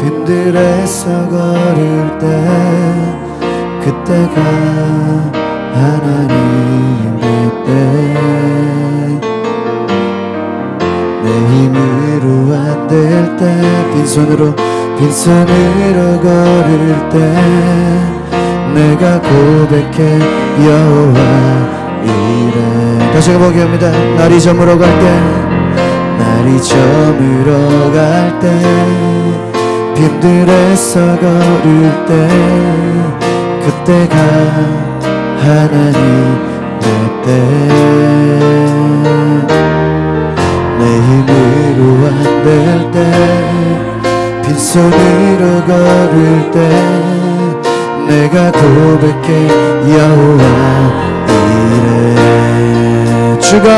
빈들에서 걸을 때 그때가 하나님 될 때, 내 힘으로 안 될 때, 빈손으로 걸을 때 내가 고백해 여호와 이래. 다시 한번 보기합니다. 날이 저물어 갈 때, 날이 저물어 갈 때, 빈들에서 걸을 때 그때가 하나님 될 때, 내 힘으로 안 될 때, 빈손으로 걸을 때 내가 고백해 여호와 이래. 주가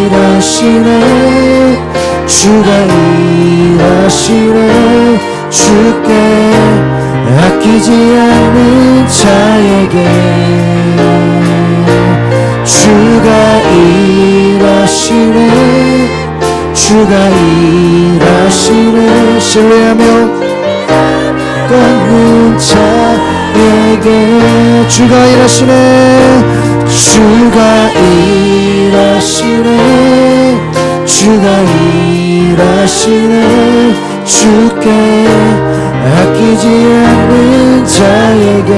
일하시네, 주가 일하시네. 주께 아끼지 않는 자에게 주가 일하시네, 주가 일하시네. 신뢰하며 걷는 자에게 주가 일하시네, 주가 일하시네, 주가 일하시네. 주께 아끼지 않는 자에게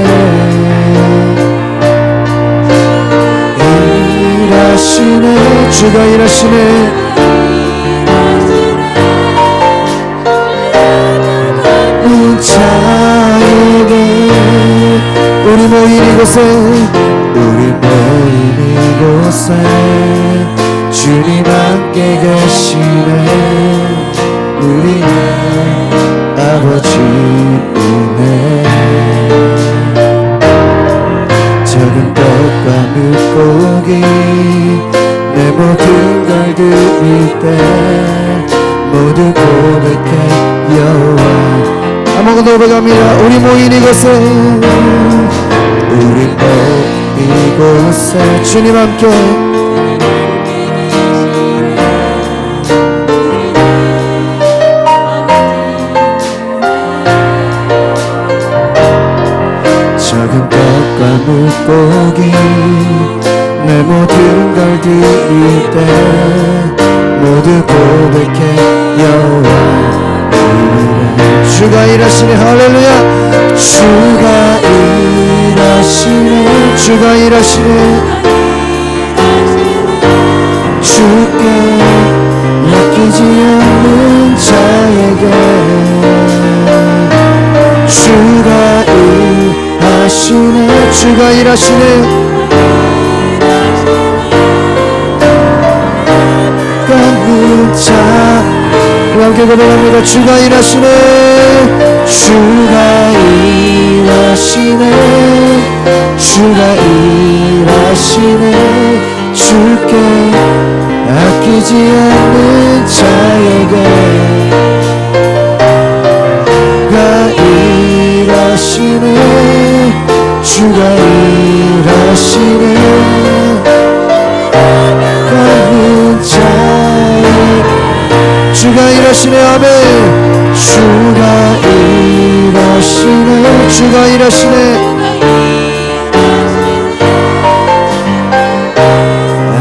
일하시네, 주가 일하시네. 자에게 우리 모인 이곳에, 우리 모인 이곳에 주님 함께 계시네. 우리의 아버지 은혜, 작은 떡과 물고기 내 모든 걸 드릴 때 모두 고백해 여호와. 아무것도 고백합니다. 우리 모인 이곳에, 우리 모인 이곳에 주님 함께 작은 떡과 물고기 내 모든 걸 드릴 때 모두 고백해 여호와 주가 일하시네. 할렐루야. 주가 일하시네, 주가 일하시네. 주께 아끼지 않는 자에게 주가 일하시네, 주가 일하시네. 걷는 자 함께 고백합니다. 주가 일하시네, 주가 일하시네, 주가 일하시네. 주께 아끼지 않는 자에게 주가 일하시네, 주가 일하시네. 걷는 자에게 주가 일하시네. 아멘. 주가 일하시네, 주가 일하시네.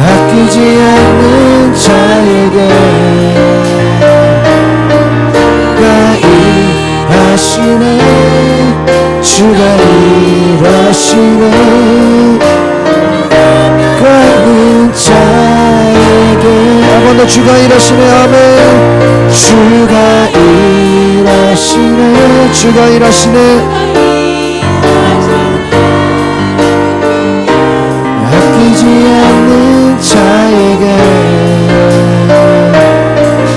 아끼지 않는 자에게 주가 일하시네, 주가 일하시네. 걷는 자에게 한 번 더 주가 일하시네. 아멘. 주가 일하시네, 주가 일하시네. 아끼지 않는 자에게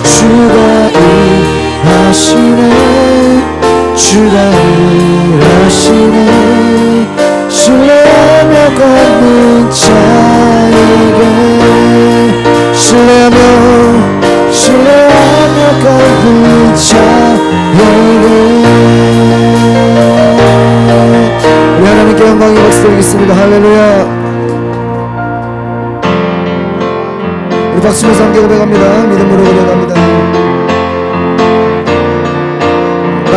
주가 일하시네, 주가 일하시네. 신뢰하며 걷는 자에게 신뢰하며 걷는 자에게 우리 하나님께 영광의 박수 드리겠습니다. 할렐루야. 우리 박수면서 함께 고백합니다. 믿음으로 고백합니다.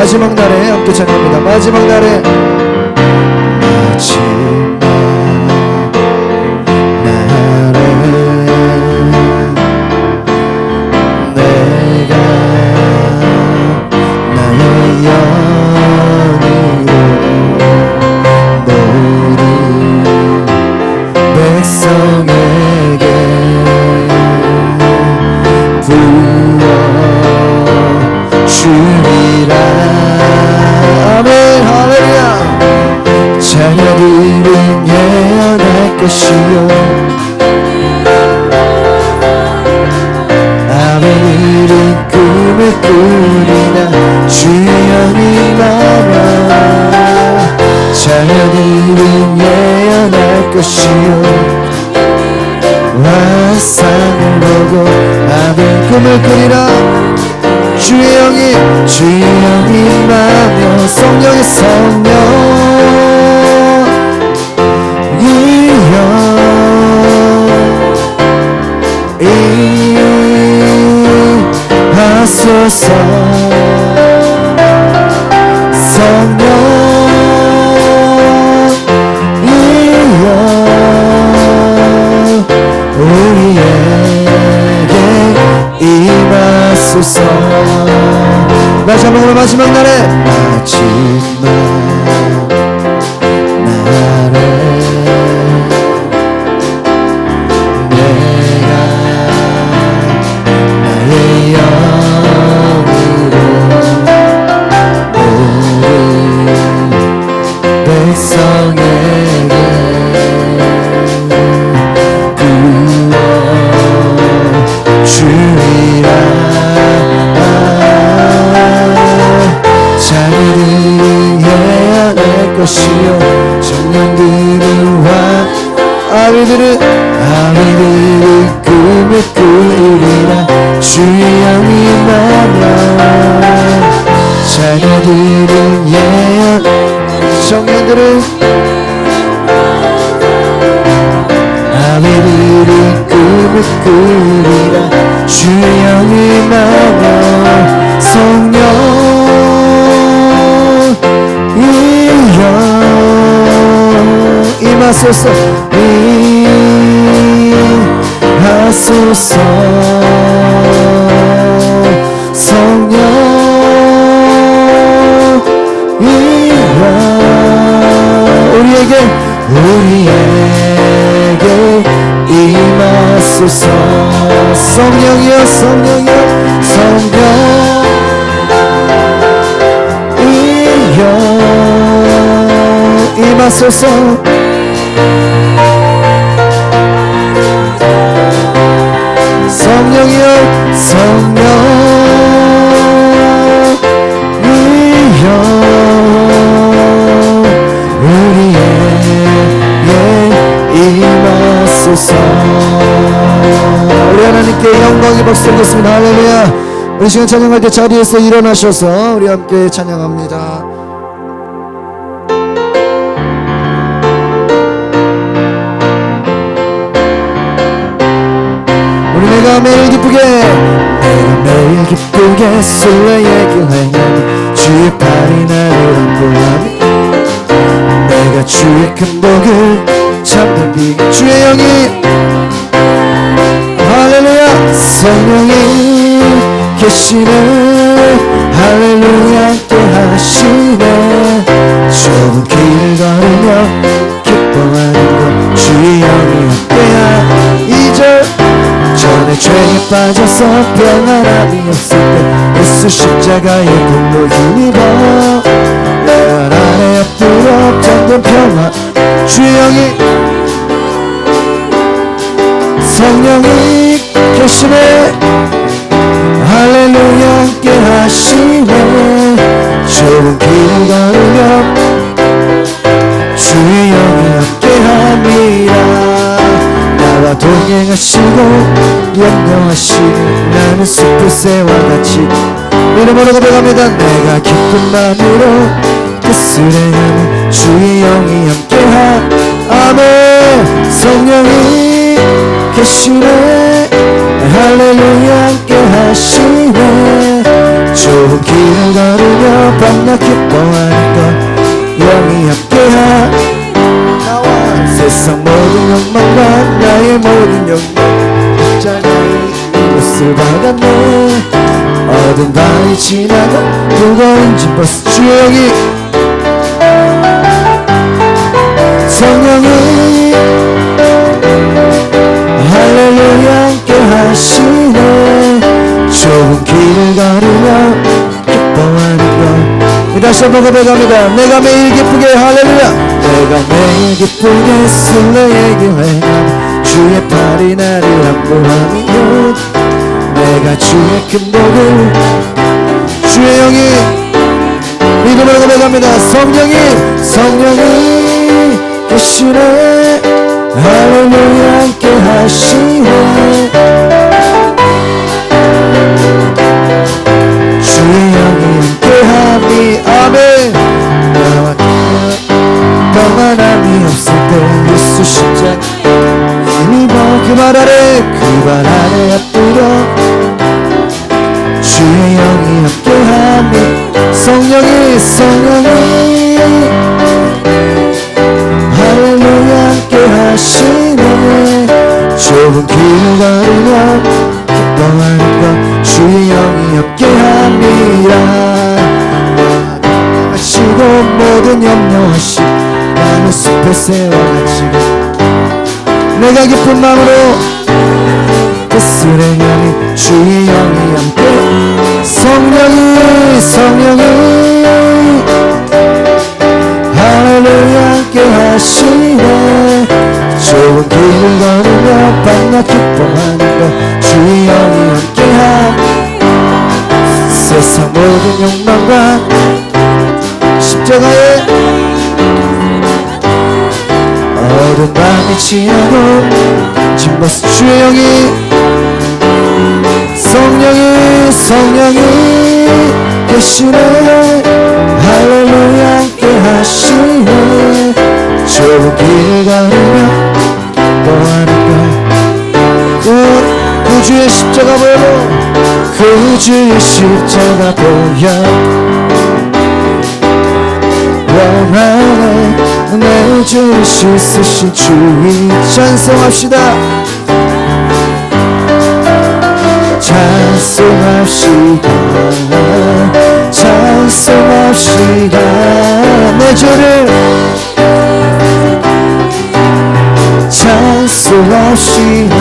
마지막 날에 함께 찬양합니다. 마지막 날에 내가 나의 영으로 모든 백성에게 부어주리라. 아멘. 할렐루야. 자녀들은 예언할 것이요 아버지는 꿈을 꾸리나 주여 임하며 자녀들은 예언할 것이요 환상을 보고 아멘 꿈을 꾸리라 주의 영이 임하며 성령의 성령 하소서 성령 이여 우리에게 임하소서. 다시 한번 오늘 마지막 날에 아비들은 꿈을 꾸리나 주의 영이 임하며 자녀들은 예언 청년들은 아비들은 꿈을 꾸리나 주의 영이 임하며 성령 임하소서 임하소서 성령 우리에게 임하소서 성령이여 성령 임하소서 성령이여 우리에게 임하소서. 우리 하나님께 영광의 박수 드리겠습니다. 할렐루야. 우리 시간 찬양할 때 자리에서 일어나셔서 우리 함께 찬양합니다. 내가 매일 기쁘게 술래의 길 행하니 주의 팔이 나를 안보하니 내가 주의 큰 복을 참는 비 주의 영이 할렐루야 성령이 계시네 할렐루야 함께 하시네 좁은 길을 걸으며 기뻐하는 것 주의 영이 함께하 2절 전에 죄에 빠져서 평안함이 없을 때 예수 십자가의 분노 힘입어 내 안에 앞으로 잠든 평화 주의 영이 성령이 계시네 할렐루야 함께 하시네 좁은 길 걸으며 주의 영이 함께 함이라 나와 동행하시고 영영하시는 나는 숲을 새와 같이 이름으로 고백합니다. 내가 기쁜 마음으로 뜻을 행하는 주의 영이 함께하 아멘 성령이 계시네 할렐루야 함께하시네 좁은 길을 걸으며 만나 기뻐하는 것 영이 함께하 나와 세상 모든 욕망과 나의 모든 욕망 십자가의 이곳을 받았네 어두운 밤이 지나고 무거운 짐 벗어 주의 영이 성령이 할렐루야 함께 하시네 좁은 길을 걸으며 기뻐하는 것 다시 한번 고백합니다. 내가 매일 기쁘게 할렐루야 내가 매일 기쁘게 술래에게 회감 주의 팔이 나를 안보하며 내가 주의 큰 복을 주의 영이 믿음으로 고백합니다. 성령이 계시네 할렐루야 함께 하시네 주의 영이 함께하니 아멘 나와 평안함이 없을 때 예수 십자가 힘입어 그 발 아래 엎드려 주의 영이 함께하니 성령이 할렐루야 함께 하시네 좁은 길을 걸으며 기뻐하는 것 주의 영이 함께합니다 하시고 모든 염려하시고 나는 숲의 새와 같이 내가 기쁜 마음으로 뜻을 행하니 주의 영이 함께 성령이 할렐루야 함께 하시네 좁은 길을 걸으며 밤낮 기뻐하는 것 주의 영이 함께하니 세상 모든 욕망과 십자가에 어두운 밤이 지나고 짐 벗은 주의 영이 성령이 계시네 할렐루야 함께 하시네 좁은 길을 걸으며 기뻐하는 것 구주의 십자가 보여 구주의 십자가 보여 원하네 내 죄를 씻으신 주의 찬송합시다 찬송합시다 내 죄를 찬송합시다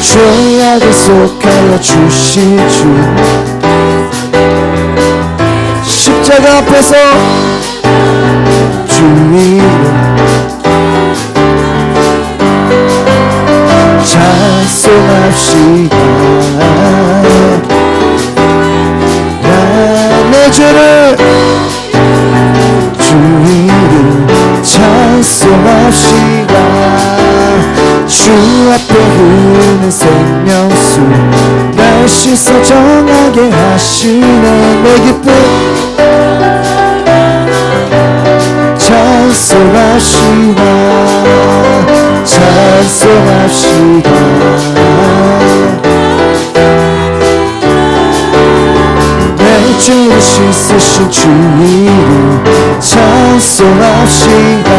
죄악을 속하여 주신 주 십자가 앞에서 주 이름 찬송합시다 내 죄를 주 이름 찬송합시다 주 앞에 흐르는 생명수 날 씻어 정하게 하시네 내 기쁨 찬송합시다 내 죄를 씻으신 주 이름 찬송합시다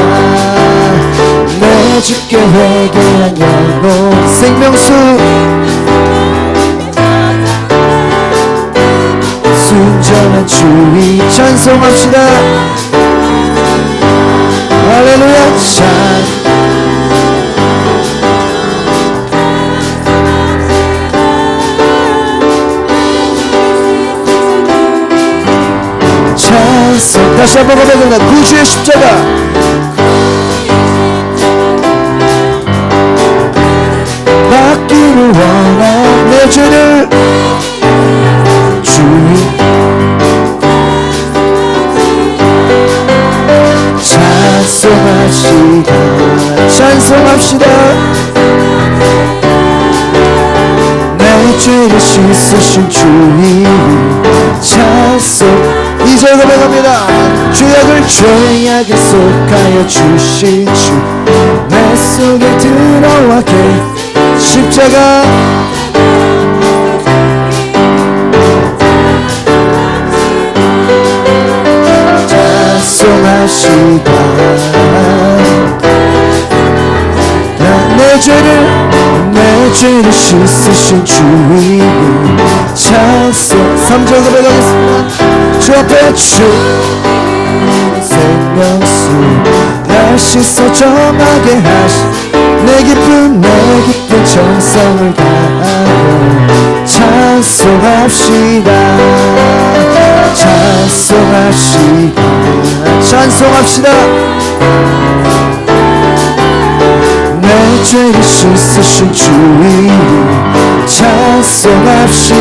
내 주께 회개한 영혼 생명수 순전한 주의 찬송합시다 할렐루야 찬송 다시 한번 고백합니다 구주의 십자가 받기를 원한 내 죄를 주의 찬송합시다 내 죄를 씻으신 주의 찬송 2절 고백합니다 죄악을 속하여 주신 주 내 속에 들어와 십자가 찬송합시다. 내 죄를 씻으신 주 이름 찬송. 3절 고백하겠습니다. 주 앞에 주 생명수 날 씻어 정하게 하시 내 깊은 정성을 다하여 찬송합시다. 찬송합시다. 찬송합시다. 내 죄를 씻으신 주 이름 찬송합시다.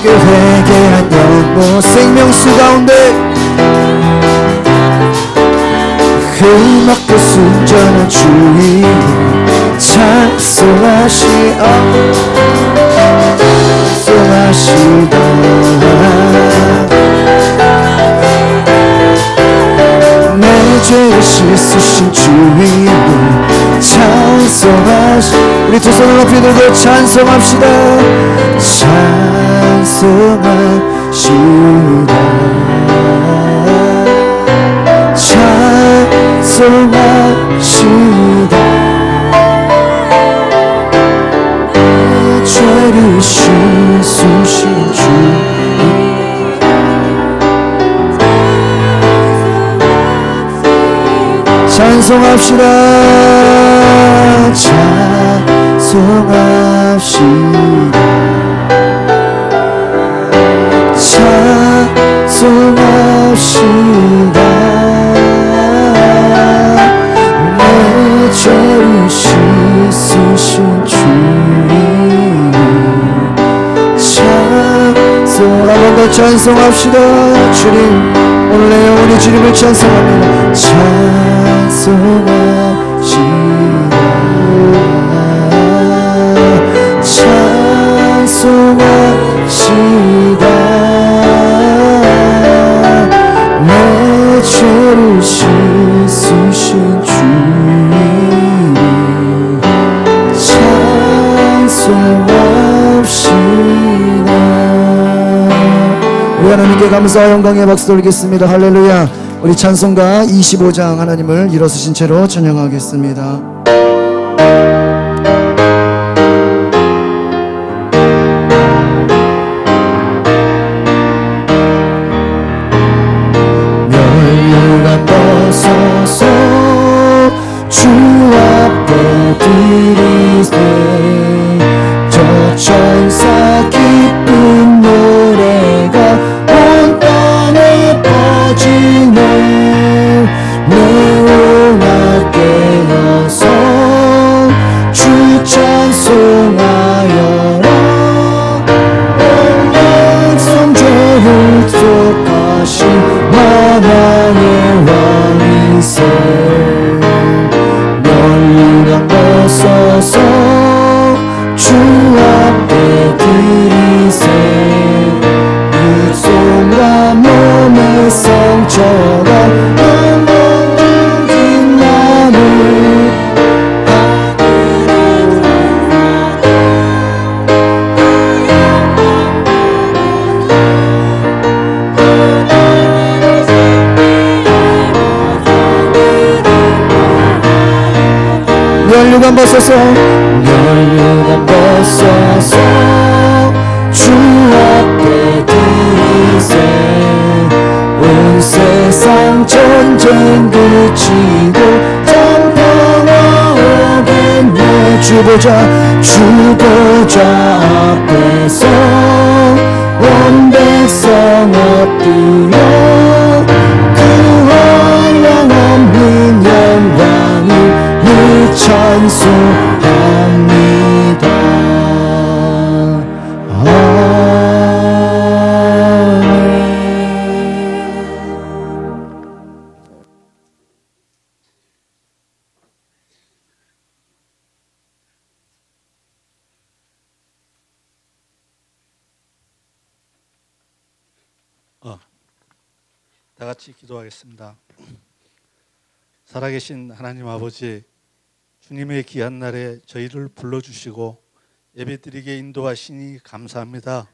그 회개한 영혼 생명수 가운데 흠없고 순전한 주 이름 찬송하시다. 내 죄를 씻으신 주 이름 찬송하시. 우리 두 손을 높이 들고 찬송합시다. 찬송합시다. 찬송합시다. 내 죄를 씻으신 주 찬송합시다. 찬송합시다. 찬송합시다. 내 죄를 씻으신 주 찬송. 한 번 더 찬송합시다. 주님 오늘 내 영혼이 주님을 찬송합니다. 찬송합시다. 찬송합시다. 내 죄를 씻으신 주 찬송합시다. 우리 하나님께 감사와 영광의 박수 돌리겠습니다. 할렐루야. 우리 찬송가 25장 하나님을 일어서신 채로 찬양하겠습니다. 멸류관 벗어서 주 앞에 드리세 저 천사 기쁜 노래가 온 땅에 퍼지네. 내오나 깨어서 주 찬송하여라. 온 백성 죄를 속하신 만왕의 왕이세. 멸류관 벗어서 주 앞에 드리세 육손과 몸의 상처가 엉망진 나를 멸류관 벗어서 멸류관 벗어서 주 앞에 드리세 온 세상 전쟁 그치고 참 평화 오겠네. 주 보좌 앞에서 온 백성 엎드려 그 한량 없는 영광을 찬송합니다. 다 같이 기도하겠습니다. 살아계신 하나님 아버지, 주님의 귀한 날에 저희를 불러주시고 예배드리게 인도하시니 감사합니다.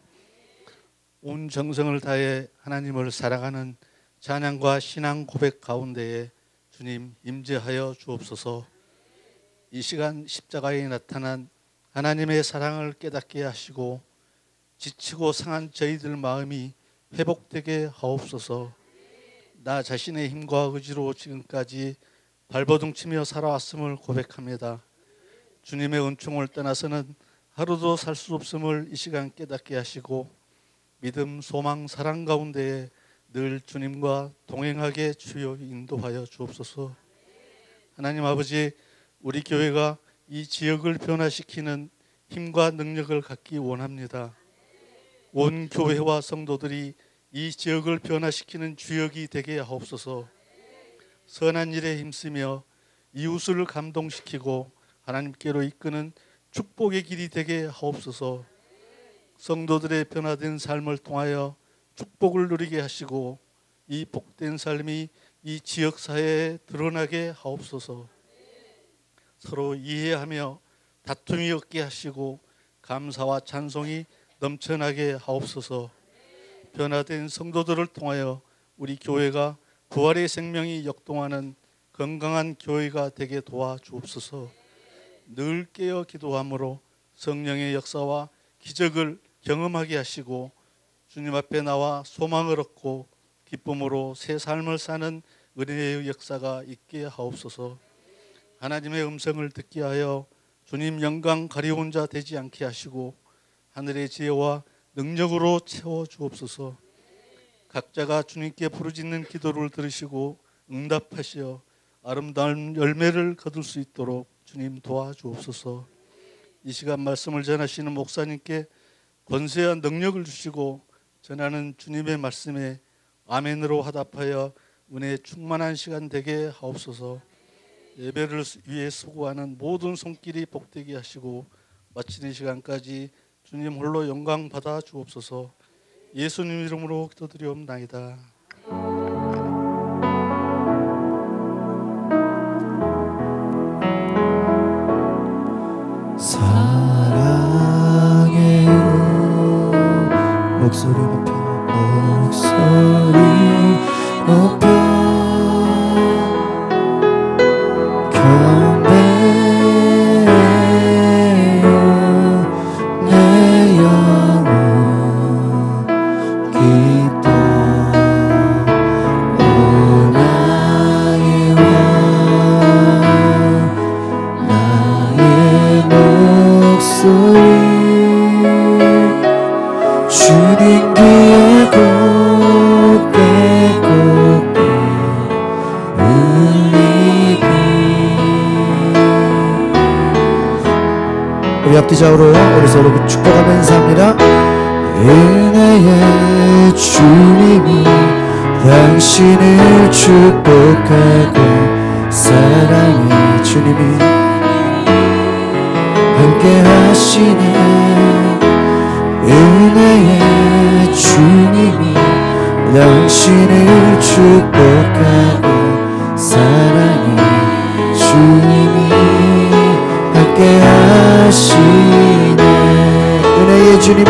온 정성을 다해 하나님을 사랑하는 찬양과 신앙 고백 가운데에 주님 임재하여 주옵소서. 이 시간 십자가에 나타난 하나님의 사랑을 깨닫게 하시고 지치고 상한 저희들 마음이 회복되게 하옵소서. 나 자신의 힘과 의지로 지금까지 발버둥치며 살아왔음을 고백합니다. 주님의 은총을 떠나서는 하루도 살 수 없음을 이 시간 깨닫게 하시고 믿음, 소망, 사랑 가운데에 늘 주님과 동행하게 주여 인도하여 주옵소서. 하나님 아버지, 우리 교회가 이 지역을 변화시키는 힘과 능력을 갖기 원합니다. 온 교회와 성도들이 이 지역을 변화시키는 주역이 되게 하옵소서. 선한 일에 힘쓰며 이웃을 감동시키고 하나님께로 이끄는 축복의 길이 되게 하옵소서. 성도들의 변화된 삶을 통하여 축복을 누리게 하시고 이 복된 삶이 이 지역 사회에 드러나게 하옵소서. 서로 이해하며 다툼이 없게 하시고 감사와 찬송이 넘쳐나게 하옵소서. 변화된 성도들을 통하여 우리 교회가 부활의 생명이 역동하는 건강한 교회가 되게 도와주옵소서. 늘 깨어 기도함으로 성령의 역사와 기적을 경험하게 하시고 주님 앞에 나와 소망을 얻고 기쁨으로 새 삶을 사는 은혜의 역사가 있게 하옵소서. 하나님의 음성을 듣게 하여 주님 영광 가리운 자 되지 않게 하시고 하늘의 지혜와 능력으로 채워 주옵소서. 각자가 주님께 부르짖는 기도를 들으시고 응답하시어 아름다운 열매를 거둘 수 있도록 주님 도와주옵소서. 이 시간 말씀을 전하시는 목사님께 권세와 능력을 주시고 전하는 주님의 말씀에 아멘으로 화답하여 은혜 충만한 시간 되게 하옵소서. 예배를 위해 수고하는 모든 손길이 복되게 하시고 마치는 시간까지 주님 홀로 영광 받아 주옵소서. 예수님 이름으로 기도드리옵나이다. 사랑해요. 목소리 높여 목소리 높여 경배해요. 내 영혼 기뻐 오 나의 왕 나의 목소리 주님 귀에 곱게 곱게 울리기. 우리 앞뒤좌우로 우리 서로 축복하면서 합니다. 은혜의 주님이 당신을 축복하고 사랑의 주님이 함께 하시네. 은혜의 주님이 당신을 축복하고 사랑의 주님이 함께 하시네. 은혜의 주님이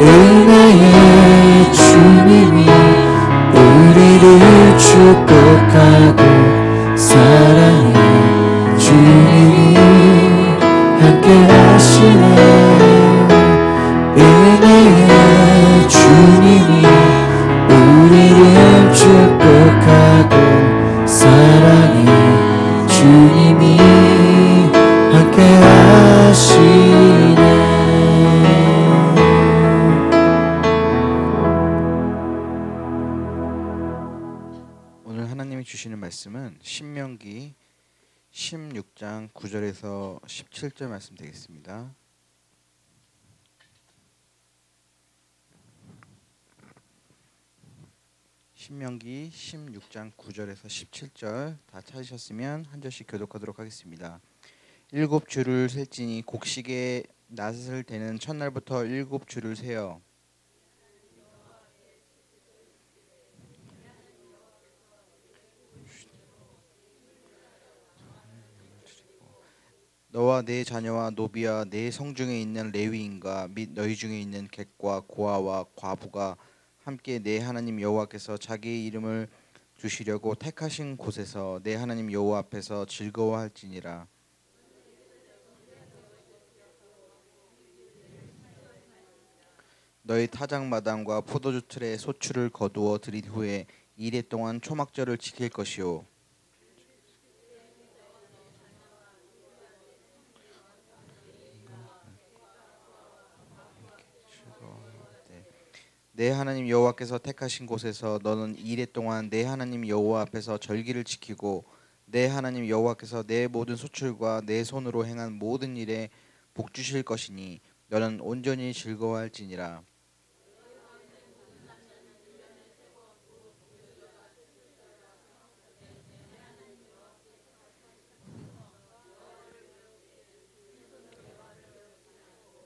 은혜의 주님이 우리를 축복하고 사랑의 주님이 함께 하시네. 은혜의 주님이 우리를 축복하고 사랑의 주님이 함께 하시네. 오늘 하나님이 주시는 말씀은 신명기 16장 9절에서 17절 말씀 되겠습니다. 신명기 16장 9절에서 17절 다 찾으셨으면 한 절씩 교독하도록 하겠습니다. 7주를 셀지니 곡식의 낫을 대는 첫날부터 7주를 세어 너와 네 자녀와 노비와 네 성중에 있는 레위인과 및 너희 중에 있는 객과 고아와 과부가 함께 내 하나님 여호와께서 자기의 이름을 두시려고 택하신 곳에서 내 하나님 여호와 앞에서 즐거워할지니라. 너희 타작마당과 포도주 틀에 소출을 거두어 들인 후에 이래 동안 초막절을 지킬 것이요. 내 하나님 여호와께서 택하신 곳에서 너는 이래 동안 내 하나님 여호와 앞에서 절기를 지키고 내 하나님 여호와께서 내 모든 소출과 내 손으로 행한 모든 일에 복 주실 것이니 너는 온전히 즐거워할지니라.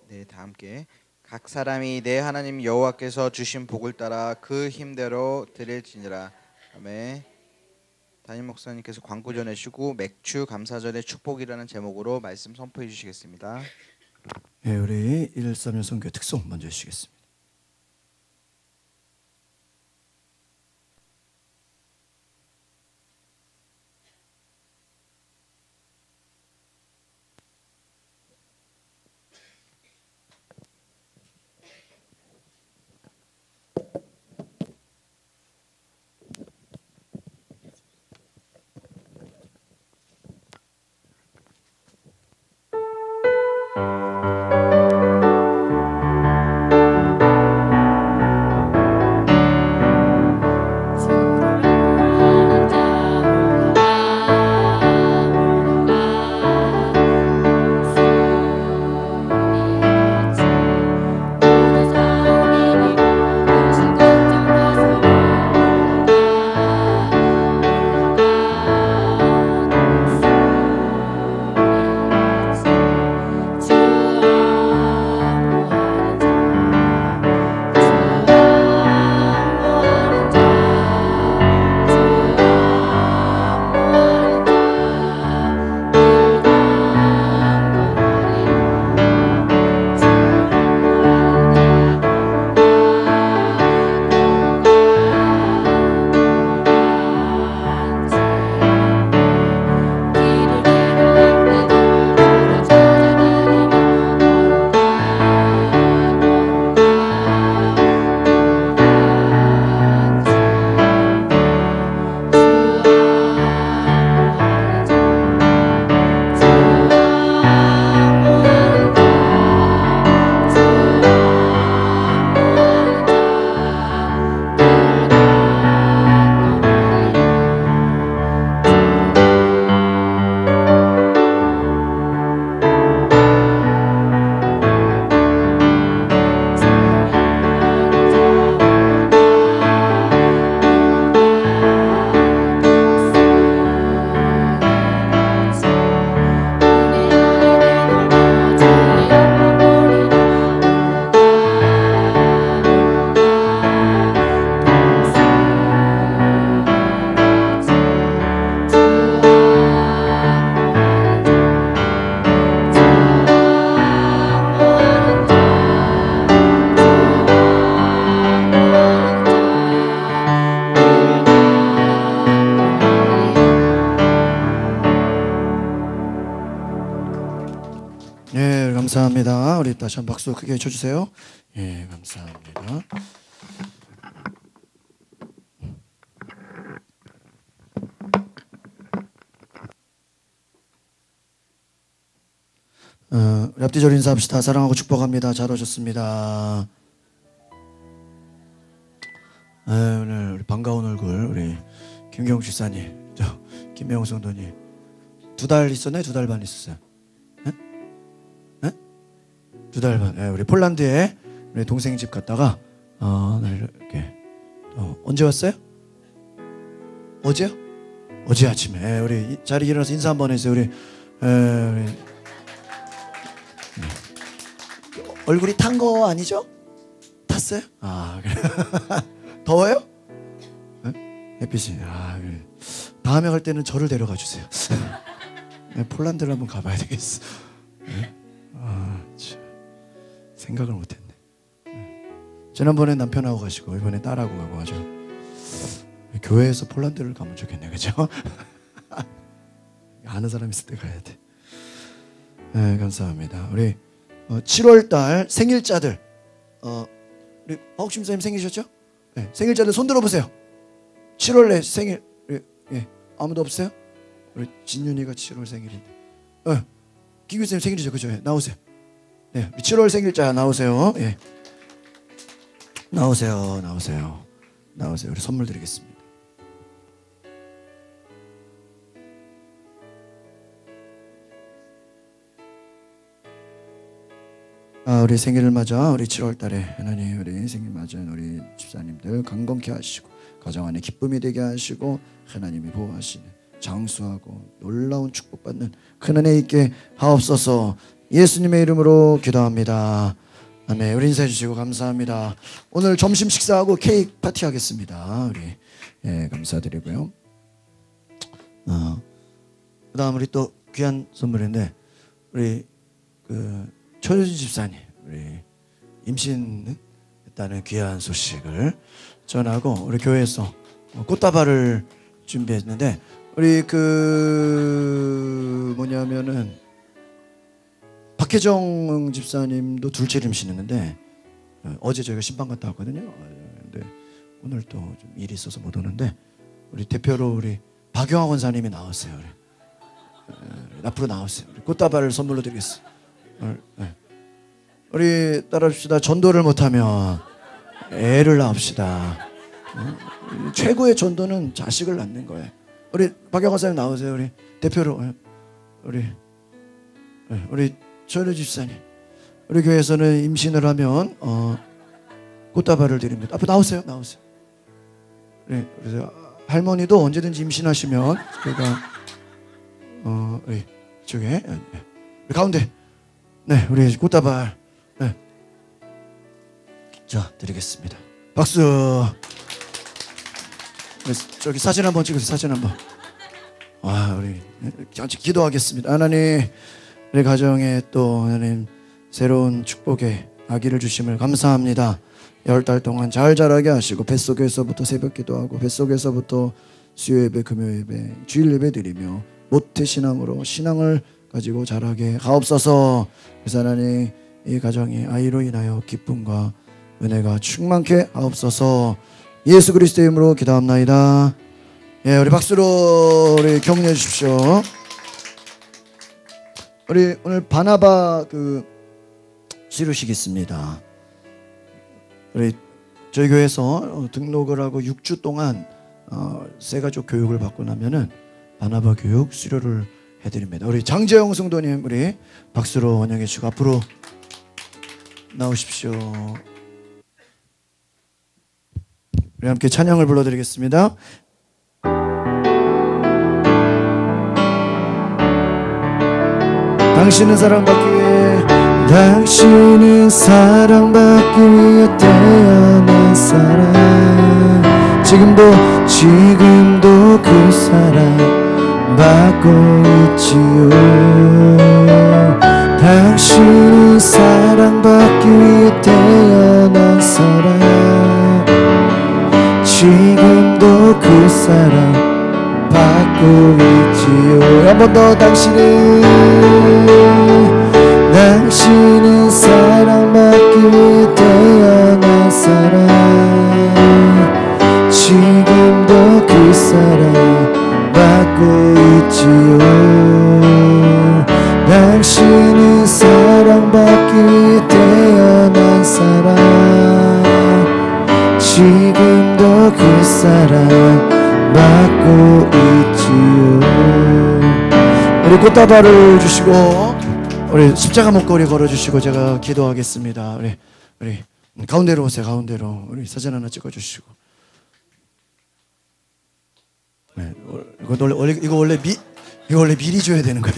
네, 다 함께. 각 사람이 내 하나님 여호와께서 주신 복을 따라 그 힘대로 드릴지니라. 아멘. 담임 목사님께서 광고 전해주시고 맥주 감사절의 축복이라는 제목으로 말씀 선포해 주시겠습니다. 예, 우리 113년 선교 특송 먼저 해주시겠습니다. 감사합니다. 우리 다시 한 박수 크게 쳐주세요. 예, 감사합니다. 우리 앞뒤절 인사합시다. 사랑하고 축복합니다. 잘 오셨습니다. 오늘 우리 반가운 얼굴 우리 김경욱 집사님, 김명우 성도님 2달 있었네? 2달 반 있었어요. 2달 반. 우리 폴란드에 우리 동생 집 갔다가 이렇게 언제 왔어요? 어제요? 어제 아침에 우리 자리 일어나서 인사 한번 해주세요. 우리 얼굴이 탄 거 아니죠? 탔어요? 그래. 더워요? 햇빛이. 그래. 다음에 갈 때는 저를 데려가 주세요. 폴란드를 한번 가봐야 되겠어. 참. 생각을 못했네. 지난번에 남편하고 가시고 이번에 딸하고 가고 하죠. 교회에서 폴란드를 가면 좋겠네, 그죠? 아는 사람 있을 때 가야 돼. 네, 감사합니다. 우리 7월달 생일자들, 우리 박욱심 목사님 생기셨죠? 네, 생일자들 손 들어보세요. 7월에 생일, 예, 아무도 없어요? 우리 진윤이가 7월 생일인데, 기규 쌤 생일이죠, 그죠? 나오세요. 네, 7월 생일자 나오세요. 예, 나오세요. 우리 선물 드리겠습니다. 우리 생일을 맞아 우리 7월달에 하나님 우리 생일 맞은 우리 집사님들 강건케 하시고 가정 안에 기쁨이 되게 하시고 하나님이 보호하시는 장수하고 놀라운 축복받는 큰 은혜 있게 하옵소서. 예수님의 이름으로 기도합니다. 아멘. 우리 인사해 주시고 감사합니다. 오늘 점심 식사하고 케이크 파티 하겠습니다. 우리 감사드리고요. 그다음 우리 또 귀한 선물인데 우리 최효진 집사님 우리 임신했다는 귀한 소식을 전하고 우리 교회에서 꽃다발을 준비했는데 우리 뭐냐면은 박혜정 집사님도 둘째를 임신했는데 어제 저희가 신방 갔다 왔거든요. 근데 오늘 또 좀 일이 있어서 못 오는데 우리 대표로 우리 박영학 원사님이 나왔어요. 앞으로 나왔어요. 우리 꽃다발을 선물로 드리겠습니다. 우리 따라합시다. 전도를 못하면 애를 낳읍시다. 최고의 전도는 자식을 낳는 거예요. 우리 박영화 사님 나오세요. 우리 대표로 우리 전효 집사님 우리 교회에서는 임신을 하면 꽃다발을 드립니다. 앞으로 나오세요. 그래서 할머니도 언제든지 임신하시면 제가 우리 이쪽에 우리 가운데 우리 꽃다발 자 드리겠습니다. 박수. 저기 사진 한번 찍으세요. 사진 한번. 우리 같이 기도하겠습니다. 하나님 우리 가정에 또 하나님 새로운 축복의 아기를 주심을 감사합니다. 10달 동안 잘 자라게 하시고 뱃속에서부터 새벽 기도하고 뱃속에서부터 수요예배 금요예배 주일예배 드리며 모태신앙으로 신앙을 가지고 자라게 하옵소서. 그래서 하나님 이 가정이 아이로 인하여 기쁨과 은혜가 충만케 하옵소서. 예수 그리스도의 이름으로 기도합나이다. 예, 우리 박수로 우리 격려해 주십시오. 우리 오늘 바나바 시루식 있습니다. 우리 저희 교회에서 등록을 하고 6주 동안 새가족 교육을 받고 나면은 바나바 교육 수료를 해드립니다. 우리 장재영 성도님 우리 박수로 환영해 주시고 앞으로 나오십시오. 우리 함께 찬양을 불러드리겠습니다. 당신은 사랑받기 위해 태어난 사람 지금도 그 사랑 받고 있지요. 당신은 사랑받기 위해 태어난 사람 지금도 그 사랑 받고 있지요. 한 번 더. 당신은 사랑받기 위해 태어난 사람 지금도 그 사랑 받고 있지요. 당신은 사랑받기 위해 태어난 사람 지금도 그 사랑 받고 있지요. 우리 꽃다발을 주시고 우리 십자가 목걸이 걸어주시고 제가 기도하겠습니다. 우리 가운데로 오세요. 가운데로 우리 사진 하나 찍어주시고. 이거 원래 이거 원래 미리 줘야 되는 거예요.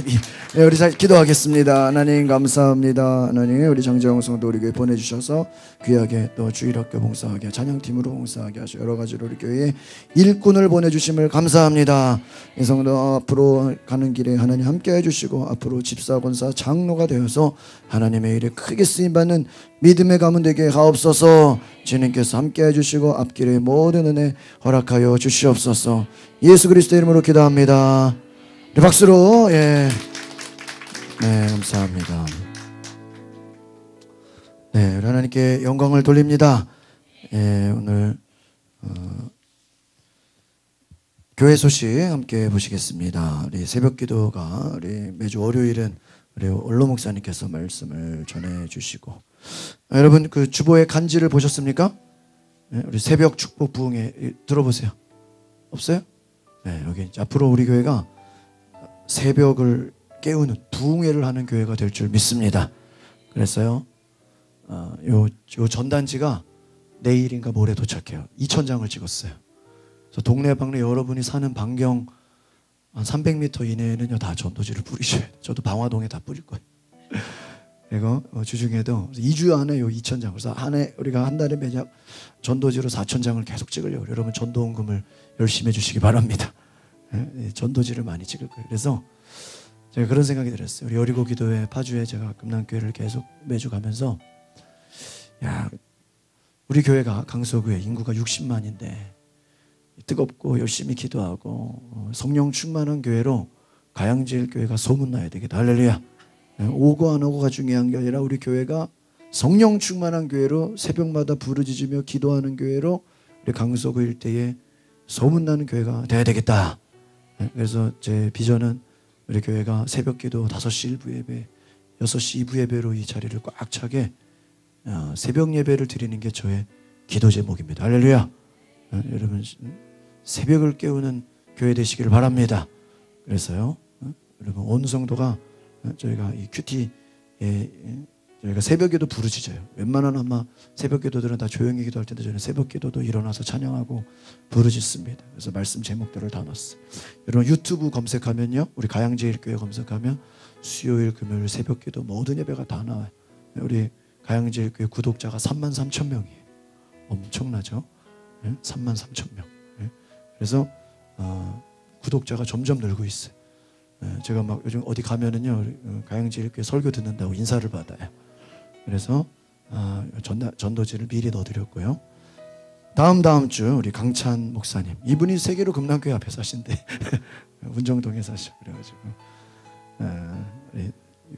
네, 우리 잘 기도하겠습니다. 하나님 감사합니다. 하나님 우리 장재영 성도 우리 교회 보내주셔서 귀하게 또 주일학교 봉사하게 찬양팀으로 봉사하게 하셔 여러 가지로 우리 교회에 일꾼을 보내주심을 감사합니다. 이 성도 앞으로 가는 길에 하나님 함께 해주시고 앞으로 집사 권사 장로가 되어서 하나님의 일에 크게 쓰임받는 믿음의 가문 되게 하옵소서. 주님께서 함께 해주시고 앞길에 모든 은혜 허락하여 주시옵소서. 예수 그리스도 이름으로 기도합니다. 네, 박수로. 예. 네, 감사합니다. 네, 우리 하나님께 영광을 돌립니다. 예, 오늘 교회 소식 함께 보시겠습니다. 우리 새벽기도가 우리 매주 월요일은 우리 원로 목사님께서 말씀을 전해주시고, 여러분 그 주보의 간지를 보셨습니까? 네, 우리 새벽 축복 부흥회 들어보세요. 없어요? 네, 여기 앞으로 우리 교회가 새벽을 깨우는 부흥회를 하는 교회가 될 줄 믿습니다. 그래서요, 요 전단지가 내일인가 모레 도착해요. 2,000장을 찍었어요. 그래서 동네방네 여러분이 사는 반경 한 300m 이내에는요 다 전도지를 뿌리셔야 돼요. 저도 방화동에 다 뿌릴 거예요. 그리고 주중에도 2주 안에 요 2,000장. 그래서 우리가 한 달에 매년 전도지로 4,000장을 계속 찍으려고. 여러분 전도원금을 열심히 해주시기 바랍니다. 전도지를 많이 찍을 거예요. 그래서 제가 그런 생각이 들었어요. 우리 여리고 기도회 파주에 제가 금남교회를 계속 매주 가면서, 야, 우리 교회가 강서구에 인구가 60만인데 뜨겁고 열심히 기도하고 성령 충만한 교회로 가양제일 교회가 소문나야 되겠다. 할렐루야. 오고 안 오고가 중요한 게 아니라 우리 교회가 성령 충만한 교회로 새벽마다 부르짖으며 기도하는 교회로 우리 강서구 일대에 소문나는 교회가 돼야 되겠다. 그래서 제 비전은 우리 교회가 새벽기도 5시 1부 예배, 6시 2부 예배로 이 자리를 꽉 차게 새벽 예배를 드리는 게 저의 기도 제목입니다. 할렐루야. 여러분 새벽을 깨우는 교회 되시기를 바랍니다. 그래서요, 여러분 온 성도가 저희가 이 큐티에 저희가 새벽에도 부르짖어요. 웬만한 아마 새벽기도들은 다 조용히 기도할 텐데 저는 새벽기도도 일어나서 찬양하고 부르짖습니다. 그래서 말씀 제목들을 다 놨어요. 여러분 유튜브 검색하면요, 우리 가양제일교회 검색하면 수요일 금요일 새벽기도 모든 예배가 다 나와요. 우리 가양제일교회 구독자가 33,000명이에요. 엄청나죠? 33,000명. 그래서 구독자가 점점 늘고 있어요. 제가 막 요즘 어디 가면은요 가양제일교회 설교 듣는다고 인사를 받아요. 그래서 전도지를 미리 넣어드렸고요. 다음 주 우리 강찬 목사님, 이분이 세계로 금남교회 앞에 사신대. 운정동에 사셔. 그래가지고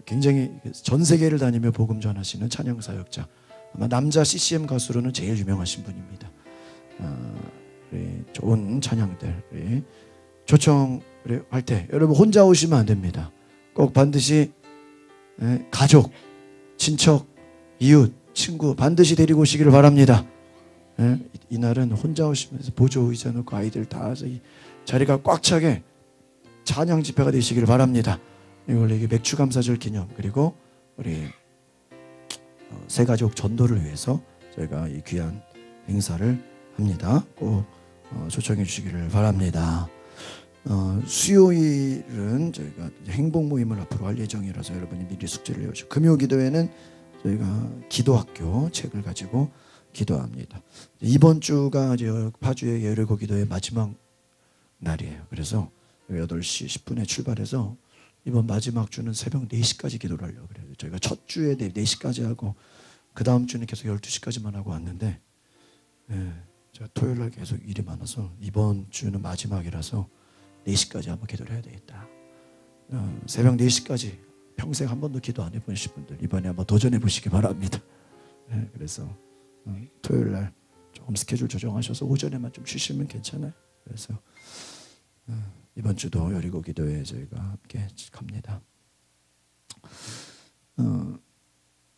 굉장히 전 세계를 다니며 복음 전하시는 찬양 사역자, 아마 남자 CCM 가수로는 제일 유명하신 분입니다. 좋은 찬양들 초청할 때 여러분 혼자 오시면 안 됩니다. 꼭 반드시 가족, 친척, 이웃, 친구 반드시 데리고 오시기를 바랍니다. 이날은 혼자 오시면서 보조 의자 놓고 아이들 다 와서 이 자리가 꽉 차게 찬양 집회가 되시기를 바랍니다. 원래 이게 맥주감사절 기념, 그리고 우리 새가족 전도를 위해서 저희가 이 귀한 행사를 합니다. 꼭 초청해 주시기를 바랍니다. 수요일은 저희가 행복 모임을 앞으로 할 예정이라서 여러분이 미리 숙제를 해오시고, 금요 기도회는 저희가 기도학교 책을 가지고 기도합니다. 이번 주가 이제 파주의 예리고 기도회 마지막 날이에요. 그래서 8시 10분에 출발해서 이번 마지막 주는 새벽 4시까지 기도를 하려고 그래요. 저희가 첫 주에 4시까지 하고 그 다음 주는 계속 12시까지만 하고 왔는데, 제가 토요일 날 계속 일이 많아서 이번 주는 마지막이라서 4시까지 한번 기도를 해야 되겠다. 새벽 4시까지 평생 한 번도 기도 안 해보신 분들 이번에 한번 도전해 보시기 바랍니다. 그래서 토요일 날 조금 스케줄 조정하셔서 오전에만 좀 쉬시면 괜찮아요. 그래서 이번 주도 여리고 기도회 저희가 함께 갑니다.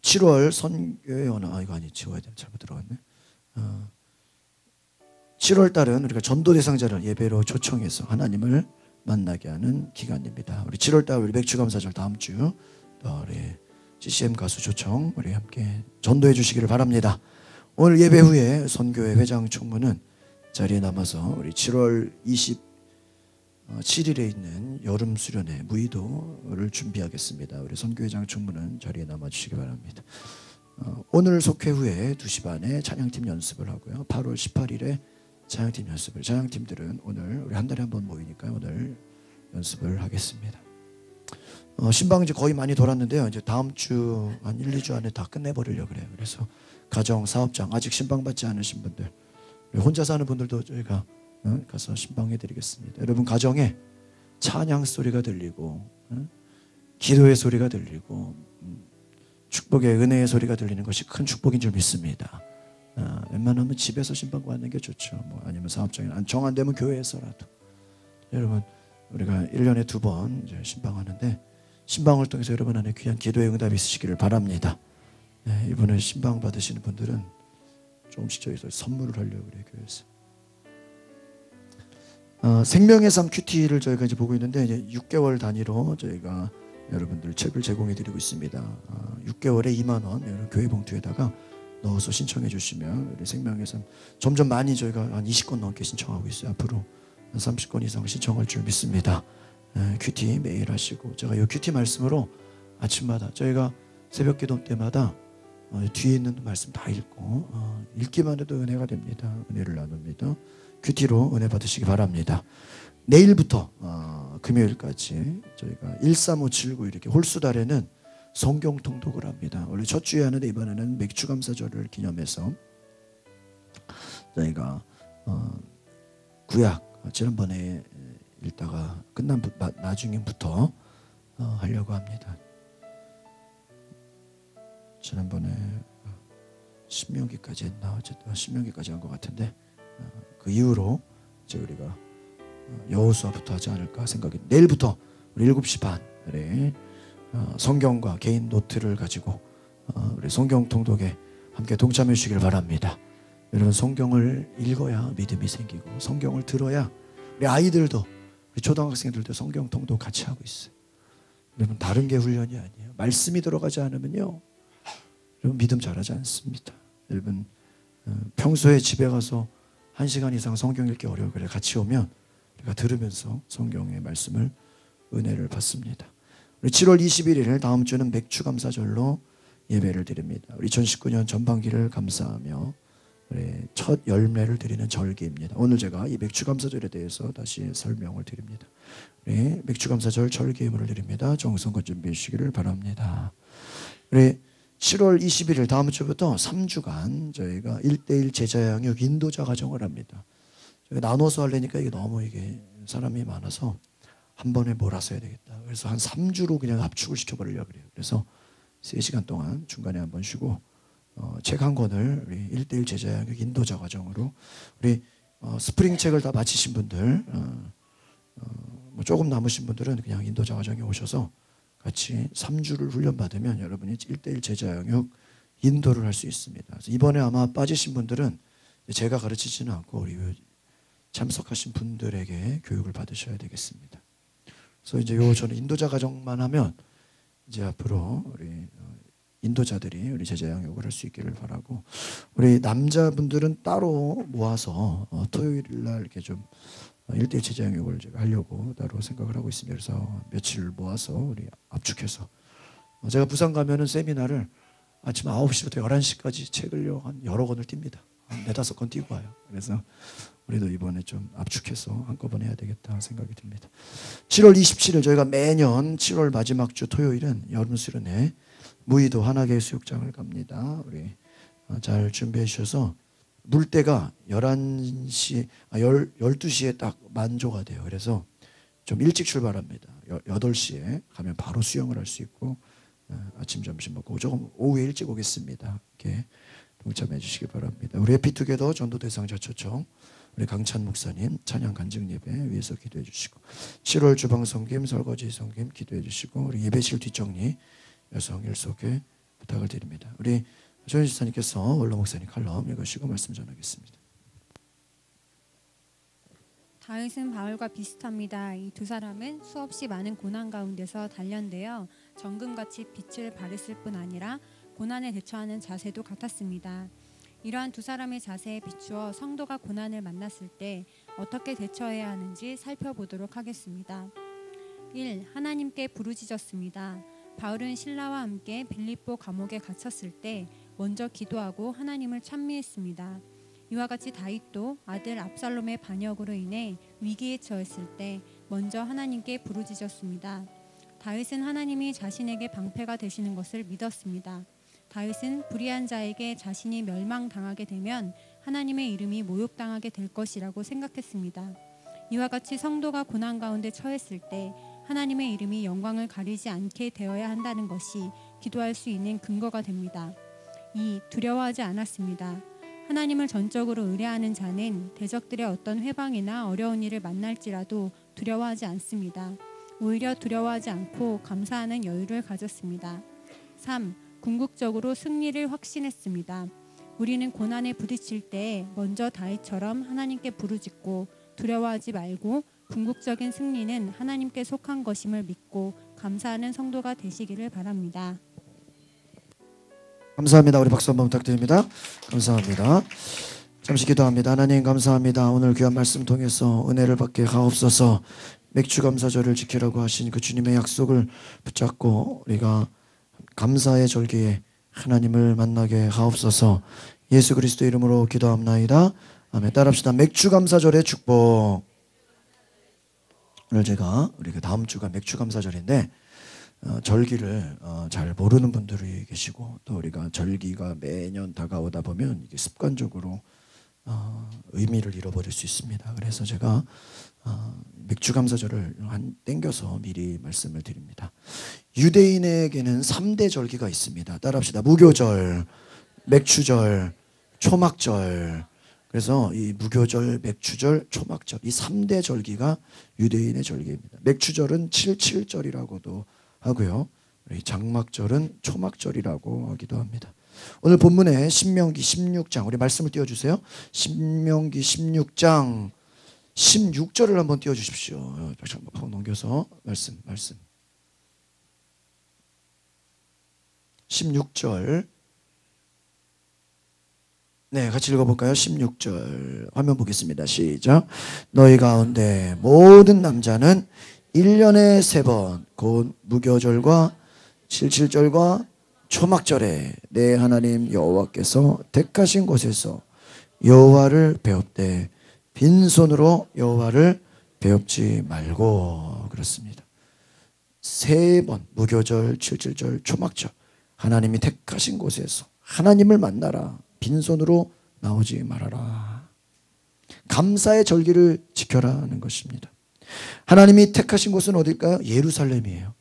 7월 선교회 원화, 이거 아니 지워야 돼. 잘못 들어갔네. 7월 달은 우리가 전도 대상자를 예배로 초청해서 하나님을 만나게 하는 기간입니다. 우리 7월 달 우리 맥주감사절 다음 주 또 우리 CCM 가수 초청 우리 함께 전도해 주시기를 바랍니다. 오늘 예배 후에 선교회 회장 총무는 자리에 남아서 우리 7월 7일에 있는 여름 수련회 무의도를 준비하겠습니다. 우리 선교회장 총무는 자리에 남아주시기 바랍니다. 오늘 속회 후에 2시 반에 찬양팀 연습을 하고요. 8월 18일에 찬양팀 연습을. 찬양팀들은 오늘 우리 한 달에 한 번 모이니까 오늘 연습을 하겠습니다. 신방 이제 거의 많이 돌았는데요. 이제 다음 주 한 1, 2주 안에 다 끝내버리려고 그래요. 그래서 가정, 사업장 아직 신방 받지 않으신 분들, 혼자 사는 분들도 저희가 가서 신방해드리겠습니다. 여러분 가정에 찬양 소리가 들리고 기도의 소리가 들리고 축복의 은혜의 소리가 들리는 것이 큰 축복인 줄 믿습니다. 웬만하면 집에서 신방 받는 게 좋죠. 뭐 아니면 사업장에 정 안 되면 교회에서라도. 여러분 우리가 1년에 2번 신방하는데 신방을 통해서 여러분 안에 귀한 기도의 응답이 있으시기를 바랍니다. 이번에 신방 받으시는 분들은 조금씩 저희서 선물을 하려고 그래요. 교회에서. 생명의 삶 큐티를 저희가 이제 보고 있는데 이제 6개월 단위로 저희가 여러분들 책을 제공해 드리고 있습니다. 6개월에 2만 원 교회 봉투에다가 넣어서 신청해 주시면 우리 생명의 삶 점점 많이 저희가 한 20건 넘게 신청하고 있어요. 앞으로 한 30건 이상 신청할 줄 믿습니다. 큐티 매일 하시고 제가 이 큐티 말씀으로 아침마다 저희가 새벽 기도 때마다 뒤에 있는 말씀 다 읽고 읽기만 해도 은혜가 됩니다. 은혜를 나눕니다. 큐티로 은혜 받으시기 바랍니다. 내일부터 금요일까지 저희가 13579 이렇게 홀수달에는 성경 통독을 합니다. 원래 첫 주에 하는데 이번에는 맥주감사절을 기념해서 저희가 구약 지난번에 읽다가 끝난 나중에부터 하려고 합니다. 지난번에 신명기까지 했나 어쨌든 신명기까지 한 것 같은데 그 이후로 이제 우리가 여호수아부터 하지 않을까 생각이. 내일부터 우리 7시 반에 성경과 개인 노트를 가지고 우리 성경 통독에 함께 동참해 주시길 바랍니다. 여러분 성경을 읽어야 믿음이 생기고 성경을 들어야 우리 아이들도 우리 초등학생들도 성경 통독 같이 하고 있어요. 여러분 다른 게 훈련이 아니에요. 말씀이 들어가지 않으면요 여러분 믿음 잘하지 않습니다. 여러분 평소에 집에 가서 1시간 이상 성경 읽기 어려워 그래 같이 오면 우리가 들으면서 성경의 말씀을 은혜를 받습니다. 우리 7월 21일 다음 주는 맥주감사절로 예배를 드립니다. 우리 2019년 전반기를 감사하며 우리 첫 열매를 드리는 절기입니다. 오늘 제가 이 맥주감사절에 대해서 다시 설명을 드립니다. 우리 맥주감사절 절기 예물을 드립니다. 정성껏 준비해 주시기를 바랍니다. 우리 7월 21일 다음 주부터 3주간 저희가 1:1 제자양육 인도자 과정을 합니다. 저희가 나눠서 하려니까 이게 너무 사람이 많아서 한 번에 몰아서 해야 되겠다. 그래서 한 3주로 그냥 압축을 시켜버리려고 그래요. 그래서 3시간 동안 중간에 한 번 쉬고 책 한 권을 우리 1:1 제자양육 인도자 과정으로 우리 스프링 책을 다 마치신 분들 뭐 조금 남으신 분들은 그냥 인도자 과정에 오셔서 같이 3주를 훈련받으면 여러분이 1:1 제자양육 인도를 할 수 있습니다. 그래서 이번에 아마 빠지신 분들은 제가 가르치지는 않고 우리 참석하신 분들에게 교육을 받으셔야 되겠습니다. 그래서 이제 저는 인도자 과정만 하면 이제 앞으로 우리 인도자들이 우리 제자양육을 할 수 있기를 바라고 우리 남자분들은 따로 모아서 토요일 날 이렇게 좀 1:1 제자양육을 제가 하려고 따로 생각을 하고 있습니다. 그래서 며칠 모아서 우리 압축해서 제가 부산 가면은 세미나를 아침 9시부터 11시까지 책을요 한 여러 권을 띱니다. 한 4-5권 띄고 와요. 그래서 우리도 이번에 좀 압축해서 한꺼번에 해야 되겠다 생각이 듭니다. 7월 27일 저희가 매년 7월 마지막 주 토요일은 여름 수련회 무의도 한화계 수욕장을 갑니다. 우리 잘 준비해 주셔서 물때가 12시에 딱 만조가 돼요. 그래서 좀 일찍 출발합니다. 8시에 가면 바로 수영을 할 수 있고 아침 점심 먹고 조금 오후에 일찍 오겠습니다. 이렇게 동참해 주시기 바랍니다. 우리 해피투게더 전도 대상자 초청 우리 강찬 목사님 찬양 간증 예배 위해서 기도해 주시고 7월 주방 섬김 설거지 섬김 기도해 주시고 우리 예배실 뒷정리 여성 일소개 부탁을 드립니다. 우리 조현 지사님께서 원로 목사님 칼럼 읽으시고 말씀 전하겠습니다. 다윗은 바울과 비슷합니다. 이 두 사람은 수없이 많은 고난 가운데서 단련되어 정금같이 빛을 발했을 뿐 아니라 고난에 대처하는 자세도 같았습니다. 이러한 두 사람의 자세에 비추어 성도가 고난을 만났을 때 어떻게 대처해야 하는지 살펴보도록 하겠습니다. 1. 하나님께 부르짖었습니다. 바울은 신라와 함께 빌립보 감옥에 갇혔을 때 먼저 기도하고 하나님을 찬미했습니다. 이와 같이 다윗도 아들 압살롬의 반역으로 인해 위기에 처했을 때 먼저 하나님께 부르짖었습니다. 다윗은 하나님이 자신에게 방패가 되시는 것을 믿었습니다. 다윗은 불의한 자에게 자신이 멸망당하게 되면 하나님의 이름이 모욕당하게 될 것이라고 생각했습니다. 이와 같이 성도가 고난 가운데 처했을 때 하나님의 이름이 영광을 가리지 않게 되어야 한다는 것이 기도할 수 있는 근거가 됩니다. 2. 두려워하지 않았습니다. 하나님을 전적으로 의뢰하는 자는 대적들의 어떤 회방이나 어려운 일을 만날지라도 두려워하지 않습니다. 오히려 두려워하지 않고 감사하는 여유를 가졌습니다. 3. 궁극적으로 승리를 확신했습니다. 우리는 고난에 부딪힐 때 먼저 다윗처럼 하나님께 부르짖고 두려워하지 말고 궁극적인 승리는 하나님께 속한 것임을 믿고 감사하는 성도가 되시기를 바랍니다. 감사합니다. 우리 박수 한번 부탁드립니다. 감사합니다. 잠시 기도합니다. 하나님 감사합니다. 오늘 귀한 말씀 통해서 은혜를 받게 하옵소서. 맥주감사절을 지키라고 하신 그 주님의 약속을 붙잡고 우리가 감사의 절기에 하나님을 만나게 하옵소서. 예수 그리스도 이름으로 기도합나이다. 아멘. 따라합시다. 맥주감사절의 축복. 오늘 제가 우리 그 다음 주가 맥주감사절인데 절기를 잘 모르는 분들이 계시고 또 우리가 절기가 매년 다가오다 보면 이게 습관적으로 의미를 잃어버릴 수 있습니다. 그래서 제가 맥주감사절을 땡겨서 미리 말씀을 드립니다. 유대인에게는 3대 절기가 있습니다. 따라합시다. 무교절, 맥주절, 초막절. 그래서 이 무교절, 맥주절, 초막절 이 3대 절기가 유대인의 절기입니다. 맥주절은 77절이라고도 하고요. 장막절은 초막절이라고 하기도 합니다. 오늘 본문에 신명기 16장 우리 말씀을 띄워주세요. 신명기 16장 16절을 한번 띄워주십시오. 한번 넘겨서 말씀 16절 네, 같이 읽어볼까요? 16절 화면 보겠습니다. 시작. 너희 가운데 모든 남자는 1년에 3번 곧 무교절과 77절과 초막절에 내 하나님 여호와께서 택하신 곳에서 여호와를 배웁되 빈손으로 여호와를 배웁지 말고. 그렇습니다. 3번 무교절, 77절, 초막절 하나님이 택하신 곳에서 하나님을 만나라. 빈손으로 나오지 말아라. 감사의 절기를 지켜라는 것입니다. 하나님이 택하신 곳은 어딜까요? 예루살렘이에요.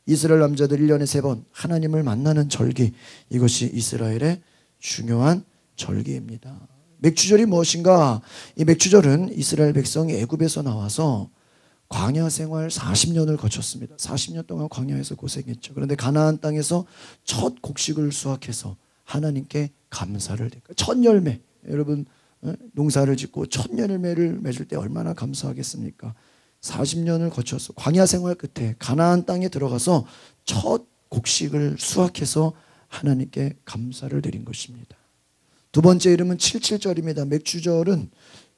이스라엘 남자들 1년에 3번 하나님을 만나는 절기, 이것이 이스라엘의 중요한 절기입니다. 맥주절이 무엇인가? 이 맥주절은 이스라엘 백성이 애굽에서 나와서 광야 생활 40년을 거쳤습니다. 40년 동안 광야에서 고생했죠. 그런데 가나안 땅에서 첫 곡식을 수확해서 하나님께 감사를 드립니다. 첫 열매, 여러분 농사를 짓고 첫 열매를 맺을 때 얼마나 감사하겠습니까? 40년을 거쳐서 광야 생활 끝에 가나안 땅에 들어가서 첫 곡식을 수확해서 하나님께 감사를 드린 것입니다. 두 번째 이름은 77절입니다. 맥주절은